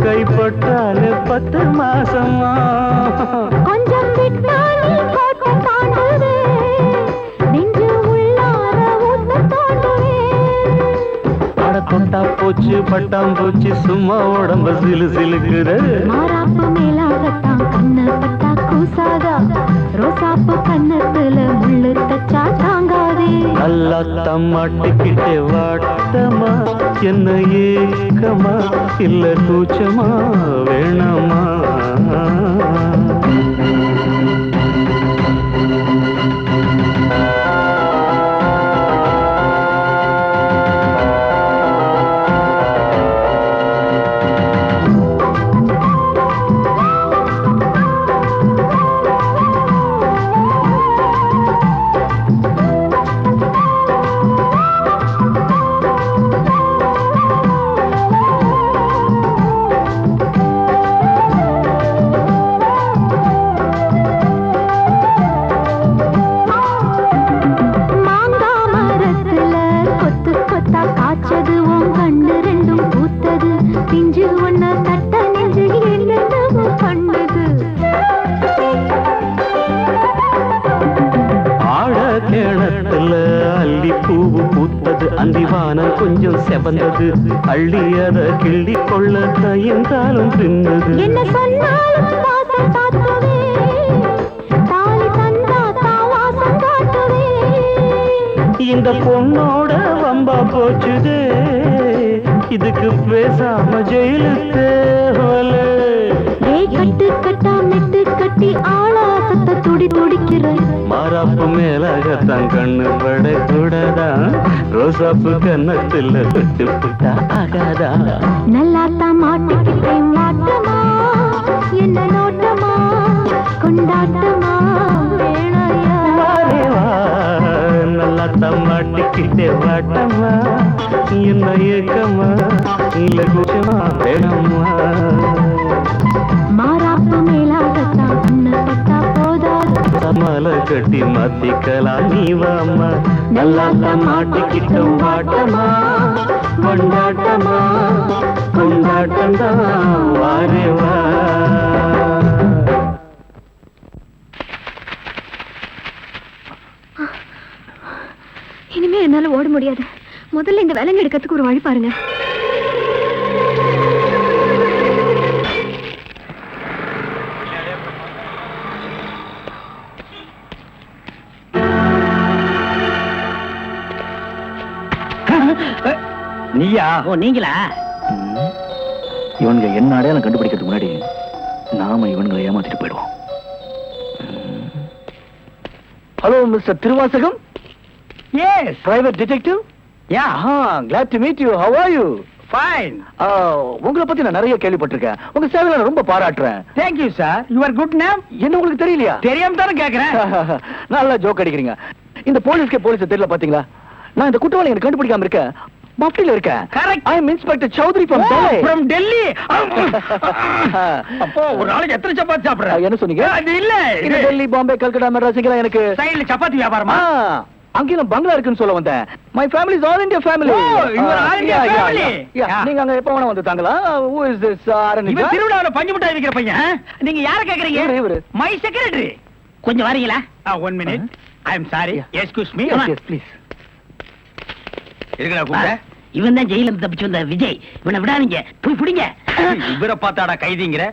கைப்பட்டாலே 10 மாசமா? கொஞ்சம் விட்டாலே கோட்டை தாண்டுது, நெஞ்சு உள்ளார ஊத்த தோண்டுவே. அட தொட்டா போச்சு பட்டாம் போச்சு, சும்மா உடம்பு சிலு சிலுக்குது. மாறாப்பு மேலாகத்தான் கண்ணு பட்டா கூசாதா, ரோசாப்பு கண்ணத்துல முள்ளு தச்சா தாங்காதே. நல்லா தம்மாட்டிக்கிட்டே வாட்டமா, என்ன ஏக்கமா இல்ல கூச்சமா வேணாமா? அந்திவானம் கொஞ்சம் செவந்தது, அள்ளியத கிள்ளி கொள்ள தயந்தாலும் பின்னது. என்ன சொன்னாலும் வாசம் காட்டுவே, தாலி தந்தா தாவாசம் காட்டுவே. இந்த பொண்ணோட வம்பா போச்சுதே, இதுக்கு பேசாம ஜெயிலு தேவல. கட்டு கட்டா மெட்டு கட்டி ஆளாசத்தை துடி துடிக்கிற. மாறாப்பு மேலாகத்தான் கண்ணு படக்கூடாதா, ரோசாப்பு கன்னத்துல தொட்டு புட்டா ஆகாதா? நல்லாத்தான் மாட்டிக்கிட்டேன் வாட்டமா, என்ன நோட்டமா கொண்டாட்டமா வேணாயா? நல்லாத்தான் மாட்டிக்கிட்டே வாட்டமா, என்ன ஏக்கமா இல்ல கூச்சமா வேணாமா? மாறாப்பு மேலாகத்தான் கண்ணு பட்டா போதாது, மலை கட்டி மாத்திக்கலாம் நீ வாமா. நல்லாத்தான் மாட்டிக்கிட்ட வாட்டமா, கொண்டாட்டமா கொண்டாட்டம்தான் வாரேவா. இனிமே என்னால ஓட முடியாது. முதல்ல இந்த வேலை எடுக்கிறதுக்கு ஒரு வழி பாருங்க. நீயா? ஓ நீங்களா? இவனுங்க என்ன அடையாளம் கண்டுபிடிக்கிறதுக்கு முன்னாடி நாம இவனுங்களை ஏமாத்திட்டு போயிடுவோம். Hello mister Thiruvasagam. Yes, private detective. yeah. Glad to meet you. How are you? Fine. உங்களை பத்தி நான் நிறைய கேள்விப்பட்டிருக்கேன். உங்க சேவையில நான் ரொம்ப பாராட்டுறேன். Thank you sir. Your good name என்ன உங்களுக்கு தெரியலையா? தெரியாம தானே கேக்குறேன். நல்லா ஜோக் அடிக்கிறீங்க. இந்த போலீஸ் தெரியல பாத்தீங்களா? நான் இந்த குற்றவாளி எனக்கு கண்டுபிடிக்காம இருக்கேன். மஃப்டில இருக்கேன். Correct. I am inspector Chaudhary from Delhi. From Delhi. அப்போ ஒரு நாளைக்கு எத்தனை சப்பாத்தி சாப்பிடுற? என்ன சொன்னீங்க? அது இல்ல. இது டெல்லி, பாம்பே, கல்கட்டா, மெட்ராஸ் இங்கலாம் எனக்கு சைடுல சப்பாத்தி வியாபாரமா? அங்க நான் பங்களா இருக்குன்னு சொல்ல வந்தேன். My family is all India family. you are all India family. நீங்க அங்க எப்ப வேணா வந்து தாங்களா? who is this ஆரணிகா? இவன் திருவிழாவுல பஞ்சு மிட்டாய் விக்கிற பையன். நீங்க யார கேக்குறீங்க? இவரு. My secretary. கொஞ்சம் வரீங்களா? 1 minute. I am sorry. Excuse me. Yes, please. இருக்கடா கூப்பிட. இவன் தான் ஜெயில இருந்து தப்பிச்சு வந்த விஜய். இவனை விடாதீங்க, போய் பிடிங்க. இவரை பார்த்தாடா கைதிங்கிற?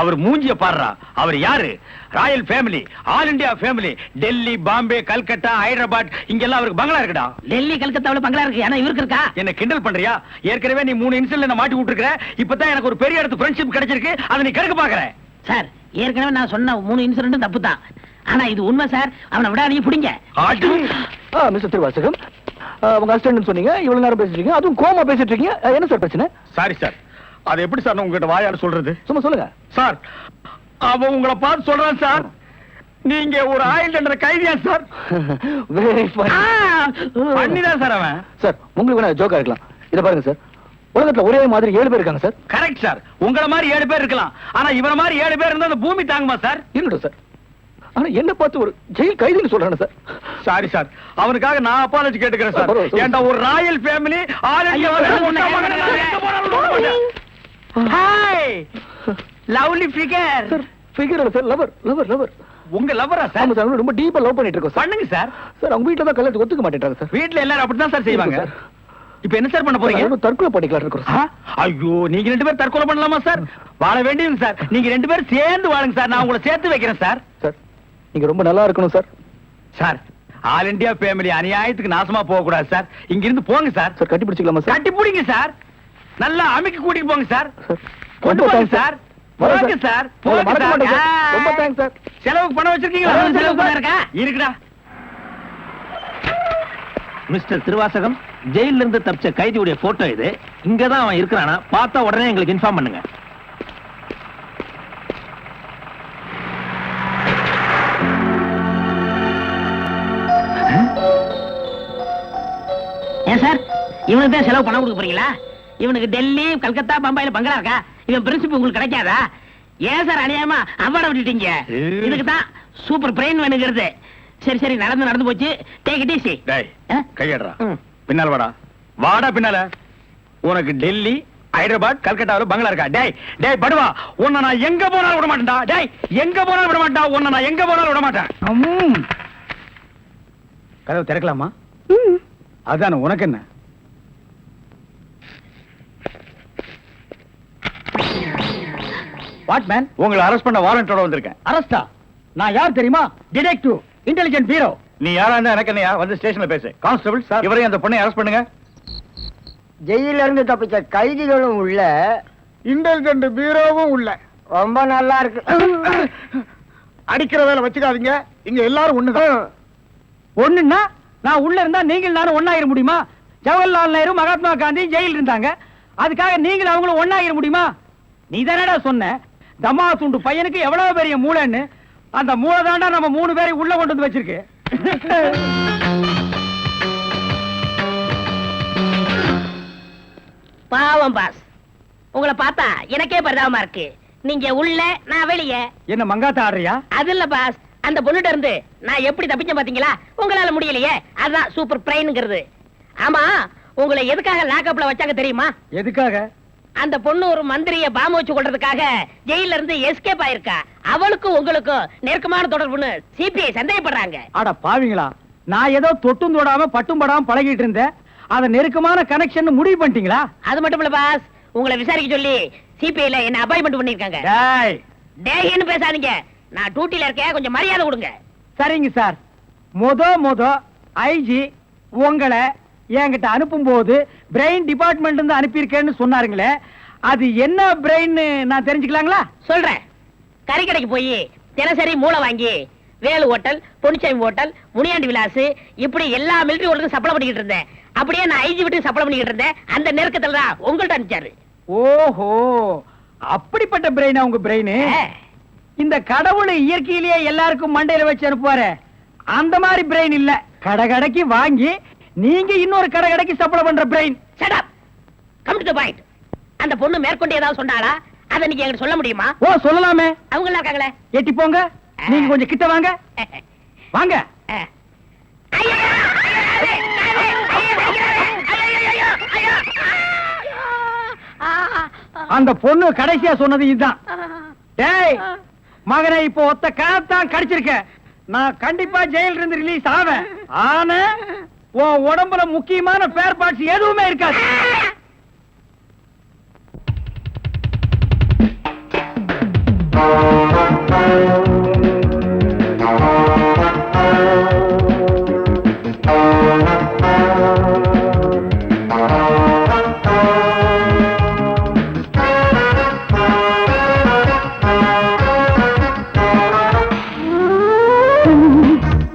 அவர் மூஞ்சிய பாடுறா. அவர் யாரு? Royal family, all India family. Delhi, Bombay, Calcutta, Hyderabad இங்கெல்லாம் அவருக்கு பங்களா இருக்குடா. டெல்லி கல்கத்தாவுல பங்களா இருக்கு, ஆனா இவருக்கு இருக்கா? என்ன கிண்டல் பண்றியா? ஏற்கனவே நீ 3 இன்சிடென்ட்ல என்ன மாட்டி விட்டுருக்க. இப்பதான் எனக்கு ஒரு பெரிய இடத்து ஃப்ரெண்ட்ஷிப் கிடைச்சிருக்கு. அதை நீ கெடுக்க பாக்குற. சார், ஏற்கனவே நான் சொன்ன 3 இன்சிடென்ட்டும் தப்பு தான். ஆனா இது உண்மை சார். அவனை விடாதீங்க, பிடிங்க. மிஸ்டர் திருவாசகம், உங்க அசிஸ்டன்ட் சொன்னீங்க. இவ்வளவு நேரம் பேசிட்டு இருக்கீங்க, அதுவும் கோமா பேசிட்டு இருக்கீங்க. என்ன சார் பிரச்சனை? Sorry sir. அது எப்படி சார் உங்ககிட்ட வாயால சொல்றது? சும்மா சொல்லுங்க சார். அவன் உங்களை பார்த்து சொல்றான் சார், நீங்க ஒரு ஆயில் என்ற கைதியா சார்? Very fun. பண்ணிதான் சார் அவன். சார், உங்களுக்கு வேணா ஜோக்கா இருக்கலாம். இத பாருங்க சார், உலகத்துல ஒரே மாதிரி 7 பேர் இருக்காங்க சார். Correct sir. உங்கள மாதிரி 7 பேர் இருக்கலாம். ஆனா இவன மாதிரி 7 பேர் இருந்தா அந்த பூமி தாங்குமா சார்? இருக்கட்டும் சார். ஆனா என்ன பார்த்து ஒரு ஜெயில் கைதின்னு சொல்றானே சார். Sorry sir. அவனுக்காக நான் அப்பாலஜி கேட்டுக்கிறேன் சார். பரவாயில்ல. ஏன்டா ஒரு Royal family, all India hi lovely figure. Sir, figure இல்ல சார், லவர் லவர் லவர். உங்க லவரா சார்? ஆமா சார், ரொம்ப டீப்பா லவ் பண்ணிட்டு இருக்கோம் சார். பண்ணுங்க சார். சார், அவங்க வீட்ல தான் கல்யாணத்துக்கு ஒத்துக்க மாட்டேன்றாங்க சார். வீட்ல எல்லாரும் அப்படிதான் சார் செய்வாங்க. சார். இப்போ என்ன சார் பண்ண போறீங்க? நம்ம தற்கொலை பண்ணிக்கலாம் இருக்கோம் சார். ஐயோ, நீங்க 2 பேரும் தற்கொலை பண்ணலாமா சார்? வாழ வேண்டியது சார். நீங்க 2 பேரும் சேர்ந்து வாழுங்க சார். நான் உங்களை சேர்த்து வைக்கிறேன் சார். சார், நீங்க ரொம்ப நல்லா இருக்கணும் sir. Sir, all India family அநியாயத்துக்கு நாசமா போக கூடாது சார். இங்க இருந்து போங்க சார். சார், கட்டி பிடிச்சிக்கலாமா சார்? கட்டி பிடிங்க சார். நல்லா அமுக்கி கூட்டிட்டு போங்க சார். சார், கொண்டு ரொம்ப போங்க thanks சார். வரேன் போங்க சார். உங்களை போங்க மறக்க மாட்டேன் சார். சார். ரொம்ப தேங்க்ஸ் சார். செலவுக்கு பணம் வச்சிருக்கீங்களா? செலவு பணம் இருக்கா? இருக்குடா. மிஸ்டர் திருவாசகம், ஜெயில இருந்து தப்பிச்ச கைதியுடைய போட்டோ இது. இங்கதான் அவன் இருக்கிறானா, பார்த்தா உடனே எங்களுக்கு இன்ஃபார்ம் பண்ணுங்க. ஏன் சார், இவனுக்கு தான் செலவு பணம் கொடுக்க போறீங்களா? இவனுக்கு டெல்லி, கல்கத்தா, பம்பாயில பங்களா இருக்கா? இவன் பிரின்சிபல் உங்களுக்கு கிடைக்காதா? ஏன் சார் அநியாயமா அவார்ட விட்டுட்டீங்க? இதுக்கு தான் சூப்பர் பிரெயின் வேணுங்கிறது. சரி சரி, நடந்து போச்சு. Take it easy. டேய், கையடறா. பின்னால வாடா. வாடா பின்னால. உனக்கு டெல்லி, ஹைதராபாத், கல்கட்டாவுல பங்களா இருக்கா? டேய் டேய் படுவா, உன்னை நான் எங்க போனாலும் விட மாட்டேன்டா. டேய், எங்க போனாலும் விட மாட்டேன். உன்னை நான் எங்க போனாலும் விட மாட்டேன். கதவு திறக்கலாமா? அதான, உனக்கு என்ன? What man? உங்களை அரெஸ்ட் பண்ண வாரண்டோட வந்திருக்கேன். அரஸ்டா? நான் யார் தெரியுமா? Detective, intelligent bureau. நீ யாரா இருந்தா எனக்கு என்னையா? வந்து ஸ்டேஷன்ல பேசு. கான்ஸ்டபிள் சார், இவரையும் அந்த பொண்ணை அரெஸ்ட் பண்ணுங்க. ஜெயில இருந்து தப்பிச்ச கைதிகளும் உள்ள, இன்டெலிஜென்ட் பீரோவும் உள்ள. ரொம்ப நல்லா இருக்கு. அடிக்கிற வேலை வச்சுக்காதீங்க. இங்க எல்லாரும் ஒண்ணுதான். ஒண்ணுன்னா நான் உள்ள இருந்தா நீங்கள் நானும் ஒண்ணாயிர முடியுமா? ஜவஹர்லால் நேரு, மகாத்மா காந்தி ஜெயில இருந்தாங்க. அதுக்காக நீங்கள் அவங்களும் ஒண்ணாயிர முடியுமா? நீ தானடா சொன்ன தமா துண்டு பையனுக்கு எவ்வளவு பெரிய மூளைன்னு. அந்த மூளை தாண்டா நம்ம 3 பேரை உள்ள கொண்டு வந்து வச்சிருக்கு. பாவம் பாஸ், உங்களை பார்த்தா எனக்கே பரிதாபமா இருக்கு. நீங்க உள்ள, நான் வெளியே. என்ன மங்காத்த ஆடுறியா? அது இல்ல பாஸ், அந்த பொண்ணுட்ட இருந்து நான் எப்படி தப்பிச்சேன் பாத்தீங்களா? உங்களால முடியலையே, அதுதான் சூப்பர் பிரெயின்ங்கிறது. ஆமா, உங்களை எதுக்காக லாக்அப்ல வச்சாங்க தெரியுமா? எதுக்காக? அந்த பொண்ணு ஒரு மந்திரிய பாம்பு வச்சு கொள்றதுக்காக ஜெயில இருந்து எஸ்கேப் ஆயிருக்கா. அவளுக்கும் உங்களுக்கும் நெருக்கமான தொடர்புன்னு சிபிஐ சந்தேகப்படுறாங்க. அட பாவிங்களா, நான் ஏதோ தொட்டும் தொடாம பட்டும் படாம பழகிட்டு இருந்தேன். அத நெருக்கமான கனெக்ஷன் முடிவு பண்ணிட்டீங்களா? அது மட்டும் இல்ல பாஸ், உங்களை விசாரிக்க சொல்லி சிபிஐல என்ன அப்பாயின்மெண்ட் பண்ணிருக்காங்க. டேய் டேய்னு பேசாதீங்க, நான் டியூட்டில இருக்கேன், கொஞ்சம் மரியாதை கொடுங்க. சரிங்க சார். மொத ஐஜி உங்களை என்கிட்ட அனுப்பும் போது பிரெயின் டிபார்ட்மெண்ட் இருந்து அனுப்பியிருக்கேன்னு சொன்னாருங்களே, அது என்ன பிரெயின் நான் தெரிஞ்சுக்கலாங்களா? சொல்றேன். கறிக்கடைக்கு போய் தினசரி மூளை வாங்கி வேலு ஹோட்டல், பொன்னிச்சாமி ஹோட்டல், முனியாண்டி விலாஸ், இப்படி எல்லா மிலிட்டரி ஹோட்டலுக்கும் சப்ளை பண்ணிக்கிட்டு இருந்தேன். அப்படியே நான் ஐஜி வீட்டுக்கு சப்ளை பண்ணிக்கிட்டு இருந்தேன். அந்த நெருக்கத்துல தான் உங்கள்ட்ட அனுப்பிச்சாரு. ஓஹோ, அப்படிப்பட்ட பிரெயினா உங்க பிரெயின்? இந்த கடவுள் இயற்கையிலேயே எல்லாருக்கும் மண்டையில வச்சு அனுப்புவாரு, அந்த மாதிரி பிரெயின் இல்ல. கடகடைக்கு வாங்கி நீங்க இன்னொரு கடகடைக்கு சப்ளை பண்ற brain. Shut up, come to the point. அந்த பொண்ணு மேற்கொண்டு ஏதாவது சொன்னாளா? அத நீங்க என்கிட்ட சொல்ல முடியுமா? ஓ, சொல்லலாமே. அவங்க எல்லாம் இருக்காங்களே. எட்டி போங்க, நீங்க கொஞ்சம் கிட்ட வாங்க. வாங்க. அந்த பொண்ணு கடைசியா சொன்னது இதுதான். டேய் மகனே, இப்போ ஒத்த காத்தான் கடிச்சிருக்க. நான் கண்டிப்பா ஜெயில இருந்து ரிலீஸ் ஆவேன். ஆனா உன் உடம்புல முக்கியமான பேர் பார்ட்ஸ் எதுவுமே இருக்காது.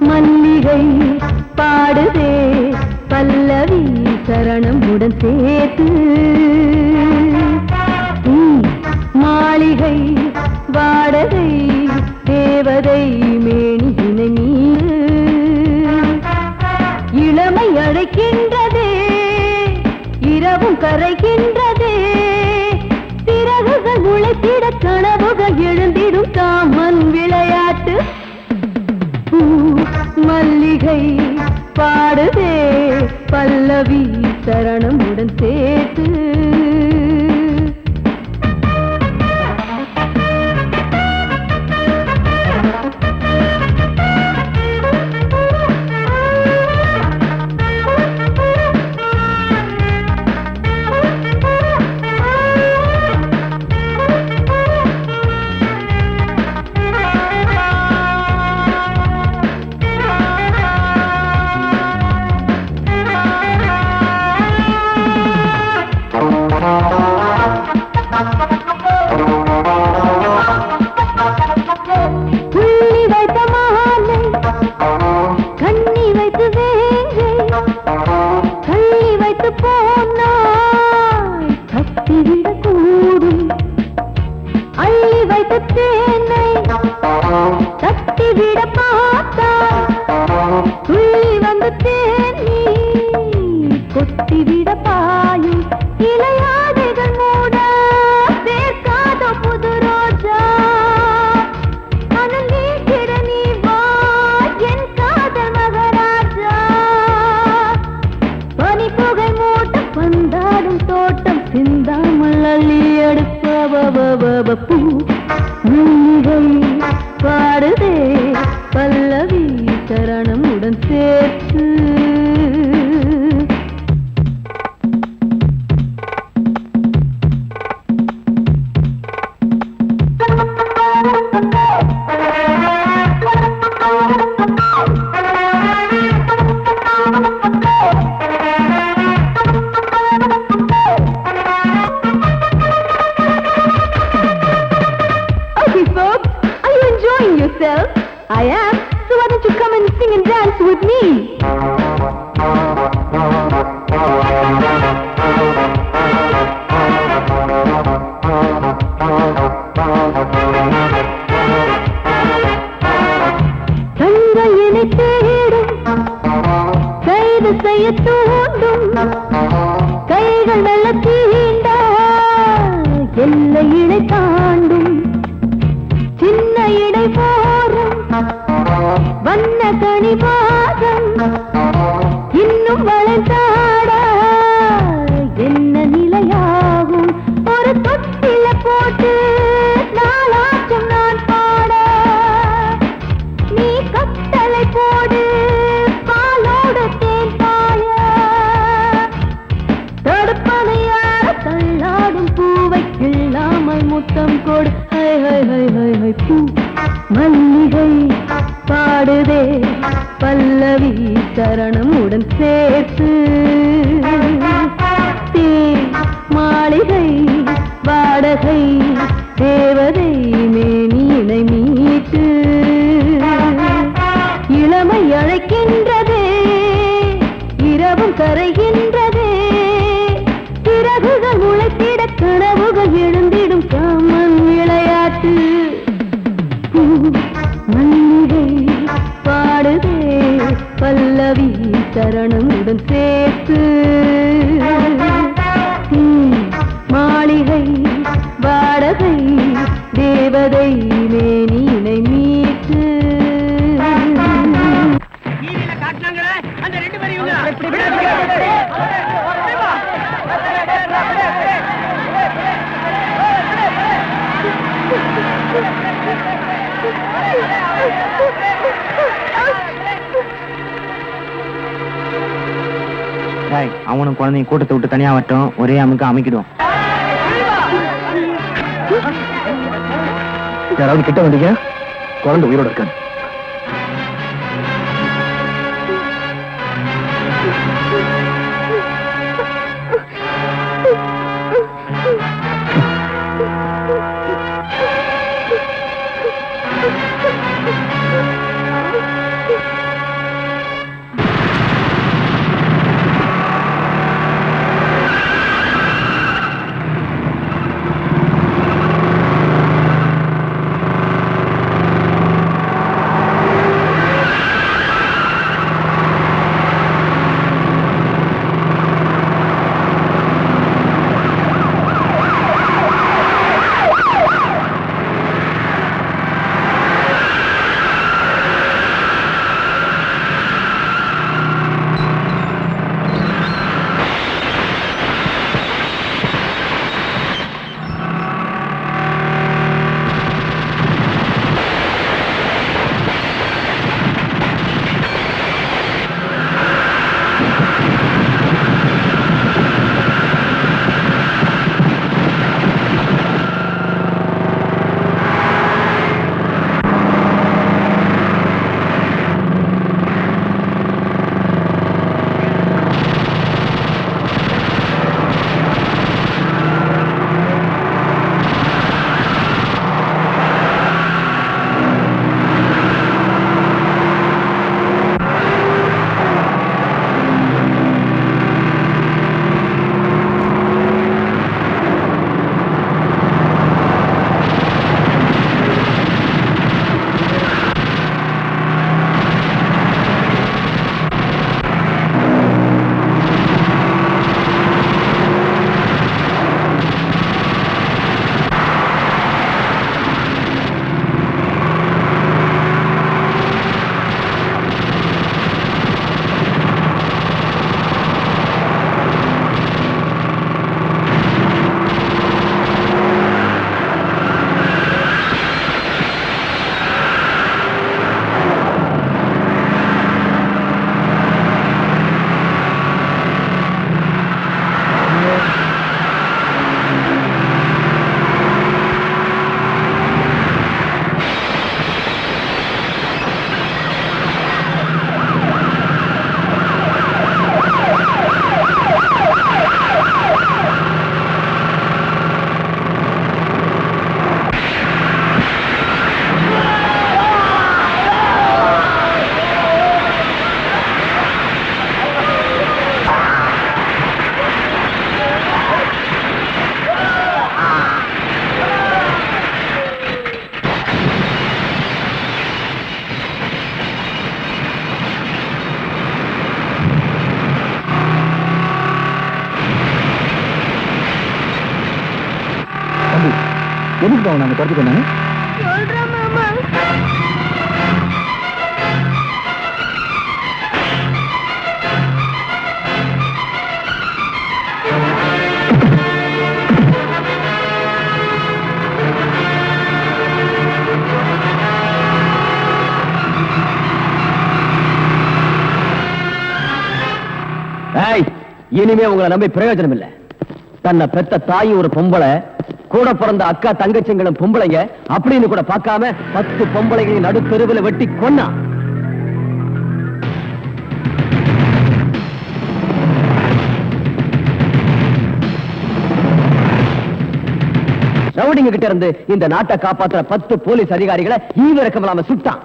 மல்லிகை பாடுதே பல்லவி சரணம் உடன் சேர்த்து, மாளிகை வாடகை தேவதை மேனியினை மீது, இளமை அழைக்கின்றதே இரவும் கரைகின்றதே, சிறகுகள் முளைத்திட கனவுகள் எழுந்திடும் காமன் விளையாட்டு. மல்லிகை பாடுதே பல்லவி சரணம் உடன் சேர்த்து. பாடுதே பல்லவி சரணம் உடன் சேர்த்து. I am, so why don't you come and sing and dance with me? கண்களை தேடும் கைது செய்ய தூண்டும் கைகள் நல்ல தீண்டா எல்லை இடை தாண்டும் சின்ன இடை போரும் வண்ண கனிவாதம் இன்னும் வளைந்தாட என்ன நிலையாகும் ஒரு தொட்டில போட்டு நாளாச்சும் நான் பாட நீ கட்டளை போடு பாலோடு தேன் பாய தடுப்பனையார தள்ளாடும் பூவை கிள்ளாமல் முத்தம் கொடு high high high high high பூ மல்லிகை பாடுதே பல்லவி சரணம் உடன் சேர்த்து மாளிகை வாடகை தேவதை மேனியினை மீட்டு கரைகின்றதே சிறகுகள் முளைத்திட கனவுகள் எழுந்திடும் காமன் விளையாட்டு மல்லிகை பாடுதே பல்லவி சரணமுடன் சேர்த்து மாளிகை வாடகை தேவதை மேனினை மீட்டு காட்டினாங்களே அந்த 2 பேரையும் அவனும் குழந்தைங்க கூட்டத்தை விட்டு தனியா வரட்டும், ஒரே அமுக்கு அமைக்கிடுவோம். யாராவது கிட்ட வந்தீங்க? குழந்தை உயிரோட இருக்காங்க. எதுக்கு நாங்க துரத்தி பண்ணாங்க? சொல்றேன் மாமா. இனிமே உங்களை நம்பி பிரயோஜனம் இல்லை. தன்னை பெத்த தாய் ஒரு பொம்பளை, கூட பிறந்த அக்கா தங்கச்சிங்களும் பொம்பளைங்க அப்படின்னு கூட பார்க்காம 10 பொம்பளைகளின் நடுத்தெருவில் வெட்டி கொன்னா. ரவுடிங்க கிட்ட இருந்து இந்த நாட்டை காப்பாற்ற 10 போலீஸ் அதிகாரிகளை ஈவிரக்கம் இல்லாம சுட்டான்.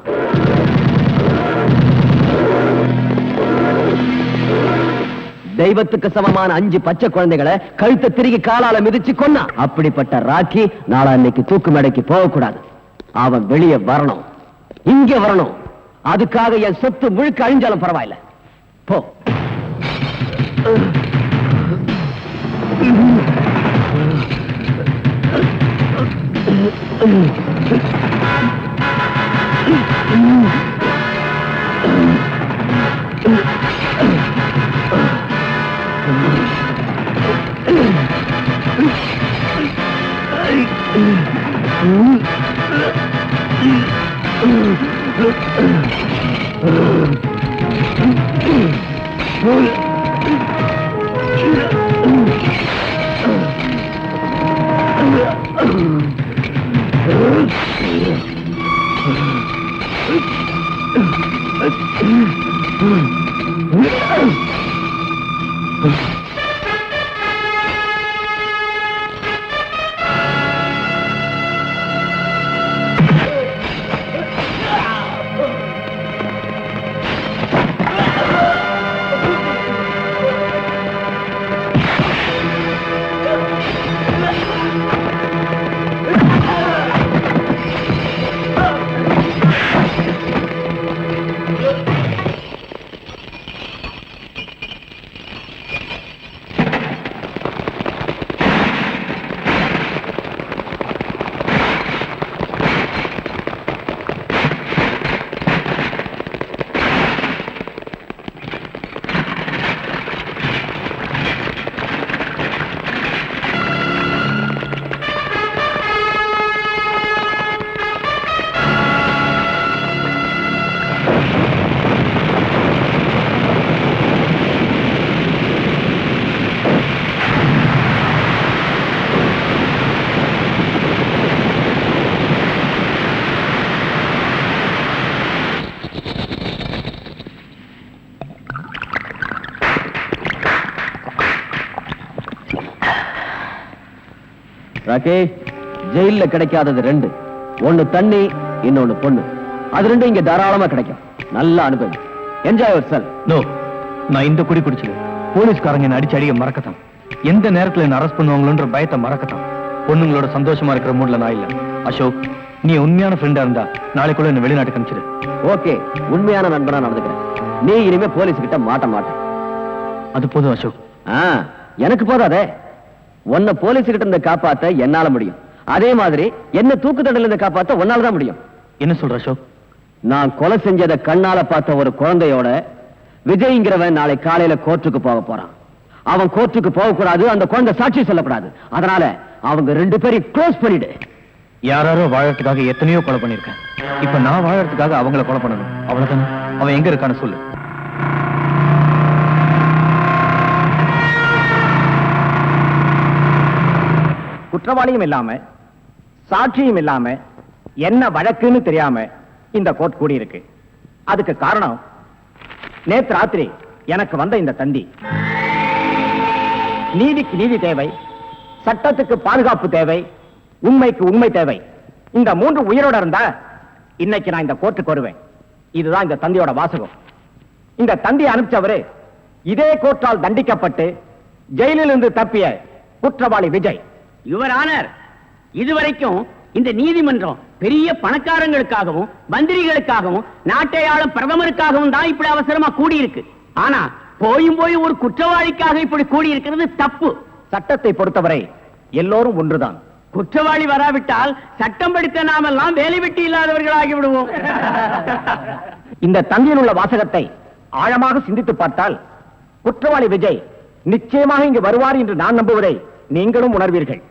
தெய்வத்துக்கு சமமான 5 பச்சை குழந்தைகளை கழுத்தை திருகி காலால மிதிச்சு கொன்னா. அப்படிப்பட்ட ராக்கி நாளா இன்னைக்கு தூக்கு மேடைக்கு போகக்கூடாது. அவன் வெளியே வரணும், இங்க வரணும். அதுக்காக என் சொத்து முழுக்க அழிஞ்சாலும் பரவாயில்ல. போ. ராக்கி, ஜெயில கிடைக்காதது 2. ஒன்னு தண்ணி, இன்னொன்னு பொண்ணு. அது 2 இங்க தாராளமா கிடைக்கும். நல்ல அனுபவம். Enjoy your self. நோ, நான் இந்த குடி குடிச்சது போலீஸ்காரங்க என்ன அடிக்க மறக்கத்தான். எந்த நேரத்துல என்ன அரெஸ்ட் பண்ணுவாங்களோன்ற பயத்தை மறக்கத்தான். பொண்ணுங்களோட சந்தோஷமா இருக்கிற மூட்ல நான் இல்ல. அசோக், நீ உண்மையான ஃப்ரெண்டா இருந்தா நாளைக்குள்ள என்ன வெளிநாட்டுக்கு அனுப்பிச்சிடு. ஓகே, உண்மையான நண்பனா நடந்துக்கிறேன். நீ இனிமே போலீஸ் கிட்ட மாட்ட. அது போதும் அசோக். எனக்கு போதாதே. உன்னை போலீஸ் கிட்ட இருந்து காப்பாத்த என்னால முடியும். அதே மாதிரி என்ன தூக்கு தண்டனையில இருந்து காப்பாத்த உன்னாலதான் முடியும். என்ன சொல்ற அசோக்? நான் கொலை செஞ்சதை கண்ணால பார்த்த ஒரு குழந்தையோட விஜய்ங்கிறவன் நாளை காலையில கோர்ட்டுக்கு போக போறான். அவன் கோர்ட்டுக்கு போக கூடாது, அந்த குழந்தை சாட்சி சொல்லக்கூடாது. அதனால அவங்க 2 பேரையும் க்ளோஸ் பண்ணிடு. யாரோ வாழறதுக்காக எத்தனையோ கொலை பண்ணிருக்கேன். இப்ப நான் வாழறதுக்காக அவங்கள கொலை பண்ணணும். அவ்வளவுதானே? அவன் எங்க இருக்கான்னு சொல்லு. குற்றவாளியும் இல்லாம சாட்சியும் இல்லாம என்ன வழக்குன்னு தெரியாம இந்த கோர்ட் கூடி இருக்கு. அதுக்கு காரணம் நேத்து ராத்திரி எனக்கு வந்த இந்த தந்தி. நீதிக்கு நீதி தேவை, சட்டத்துக்கு பாதுகாப்பு தேவை, உண்மைக்கு உண்மை தேவை. இந்த 3 உயிரோட இருந்தா இன்னைக்கு நான் இந்த கோர்ட்டுக்கு வருவேன். இதுதான் இந்த தந்தியோட வாசகம். இந்த தந்தியை அனுப்பிச்சவரு இதே கோர்ட்டால் தண்டிக்கப்பட்டு ஜெயிலில் இருந்து தப்பிய குற்றவாளி விஜய். யுவர் ஆனர், இதுவரைக்கும் இந்த நீதிமன்றம் பெரிய பணக்காரங்களுக்காகவும் மந்திரிகளுக்காகவும் நாட்டை ஆளும் பிரதமருக்காகவும் தான் இப்படி அவசரமா கூடியிருக்கு. ஆனா போய் ஒரு குற்றவாளிக்காக இப்படி கூடியிருக்கிறது தப்பு. சட்டத்தை பொறுத்தவரை எல்லோரும் ஒன்றுதான். குற்றவாளி வராவிட்டால் சட்டம் படித்த நாமெல்லாம் வேலை வெட்டி இல்லாதவர்களாகி விடுவோம். இந்த தந்தியில் உள்ள வாசகத்தை ஆழமாக சிந்தித்து பார்த்தால் குற்றவாளி விஜய் நிச்சயமாக இங்கு வருவார் என்று நான் நம்புவதை நீங்களும் உணர்வீர்கள்.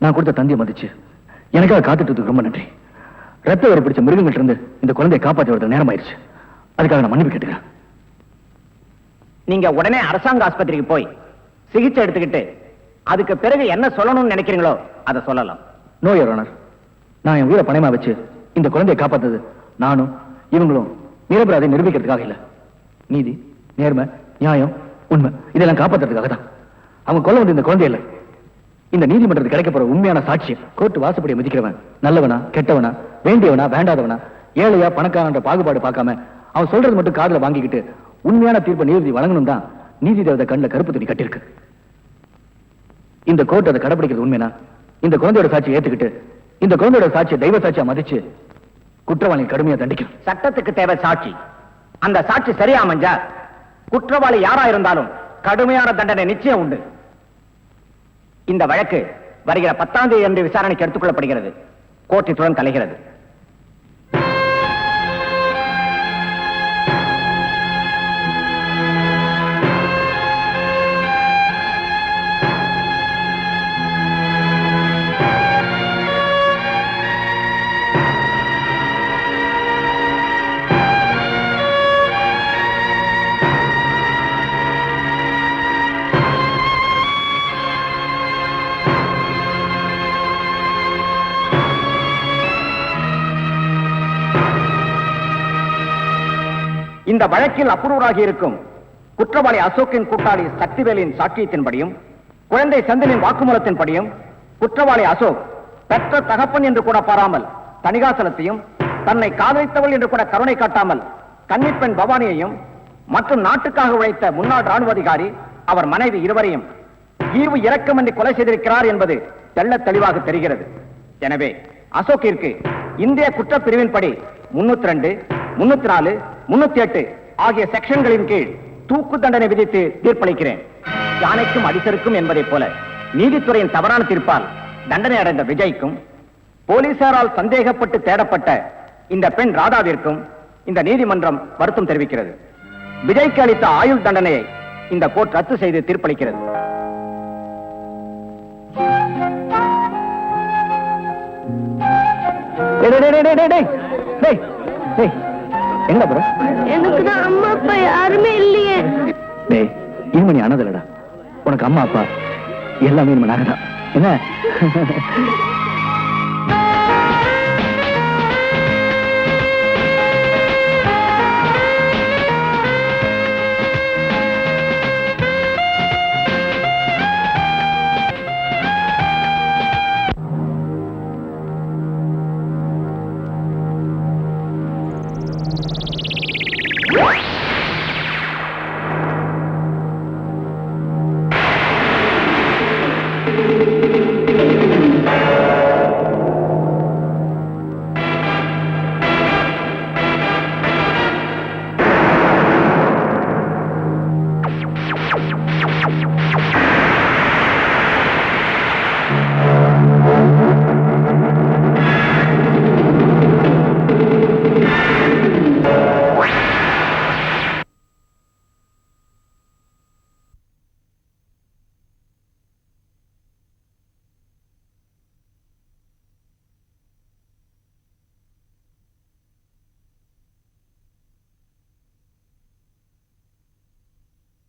நான் கொடுத்த தந்தியை மதிச்சு எனக்காக காத்துட்டு ரொம்ப நன்றி. ரத்த வரை பிடிச்ச மிருகங்கள்ட்ட இருந்து இந்த குழந்தையை காப்பாற்றி வரது நேரம் ஆயிடுச்சு. அதுக்காக நான் மன்னிப்பு கேட்டுக்கிறேன். நீங்க உடனே அரசாங்க ஆஸ்பத்திரிக்கு போய் சிகிச்சை எடுத்துக்கிட்டு அதுக்கு பிறகு என்ன சொல்லணும்னு நினைக்கிறீங்களோ அதை சொல்லலாம். நோ யுவர் ஆனர், நான் என் உயிரை பணயமா வச்சு இந்த குழந்தையை காப்பாத்தது நானும் இவங்களும் நிரபராதை நிரூபிக்கிறதுக்காக இல்ல. நீதி, நேர்மை, நியாயம், உண்மை இதெல்லாம் காப்பாத்துறதுக்காக தான். அவங்க கொல்ல வந்து இந்த குழந்தை இல்லை, இந்த நீதிமன்றத்துக்கு கிடைக்க போற உண்மையான சாட்சியம். கோர்ட் வாசப்படியை மதிக்கிறவன் நல்லவனா கெட்டவனா, வேண்டியவனா வேண்டாதவனா, ஏழையா பணக்காரன்ற பாகுபாடு பார்க்காம அவன் சொல்றது மட்டும் காதுல வாங்கிக்கிட்டு உண்மையான தீர்ப்பை நீதி வழங்கணும் தான் நீதி தேவதை கண்ணுல கருப்பு துணி கட்டிருக்கு. இந்த கோர்ட் அதை கடைபிடிக்கிறது உண்மைனா இந்த குழந்தையோட சாட்சியை ஏத்துக்கிட்டு இந்த குழந்தையோட சாட்சியை தெய்வ சாட்சியா மதிச்சு குற்றவாளி கடுமையா தண்டிக்கும். சட்டத்துக்கு தேவை சாட்சி. அந்த சாட்சி சரியா அமைஞ்சா குற்றவாளி யாரா இருந்தாலும் கடுமையான தண்டனை நிச்சயம் உண்டு. இந்த வழக்கு வருகிற 10ஆம் தேதி அன்று விசாரணைக்கு எடுத்துக் கொள்ளப்படுகிறது. கோர்ட் இத்துடன் கலைகிறது. இந்த வழக்கில் அப்ரூவராகி இருக்கும் குற்றவாளி அசோக்கின் கூட்டாளி சக்திவேலின் சாட்சியத்தின்படியும் குழந்தை சந்திலின் வாக்குமூலத்தின்படியும் குற்றவாளி அசோக் பெற்ற தகப்பன் என்று கூட பாராமல் தணிகாசலத்தையும் தன்னை காதலித்தவள் என்று கூட கருணை காட்டாமல் கன்னிப்பெண் பவானியையும் மற்றும் நாட்டுக்காக உழைத்த முன்னாள் ராணுவ அதிகாரி அவர் மனைவி இருவரையும் ஈர்வு இரக்கமின்றி கொலை செய்திருக்கிறார் என்பது தெள்ளத் தெளிவாக தெரிகிறது. எனவே அசோக்கிற்கு இந்திய குற்றப்பிரிவின்படி 302, 304, 308 ஆகிய செக்ஷன்களின் கீழ் தூக்கு தண்டனை விதித்து தீர்ப்பளிக்கிறேன். யானைக்கும் அடிசருக்கும் என்பதை போல நீதித்துறையின் தவறான தீர்ப்பால் தண்டனை அடைந்த விஜய்க்கும் போலீசாரால் சந்தேகப்பட்டு தேடப்பட்ட இந்த பெண் ராதாவிற்கும் இந்த நீதிமன்றம் வருத்தம் தெரிவிக்கிறது. விஜய்க்கு அளித்த ஆயுள் தண்டனையை இந்த கோர்ட் ரத்து செய்து தீர்ப்பளிக்கிறது. எங்க ப்ரோ? எனக்கு தான் அம்மா அப்பா யாருமே இல்லையே. டேய், இனிமே நீ அனாதலடா. உனக்கு அம்மா அப்பா எல்லாமே நம்ம நாங்க தான். என்ன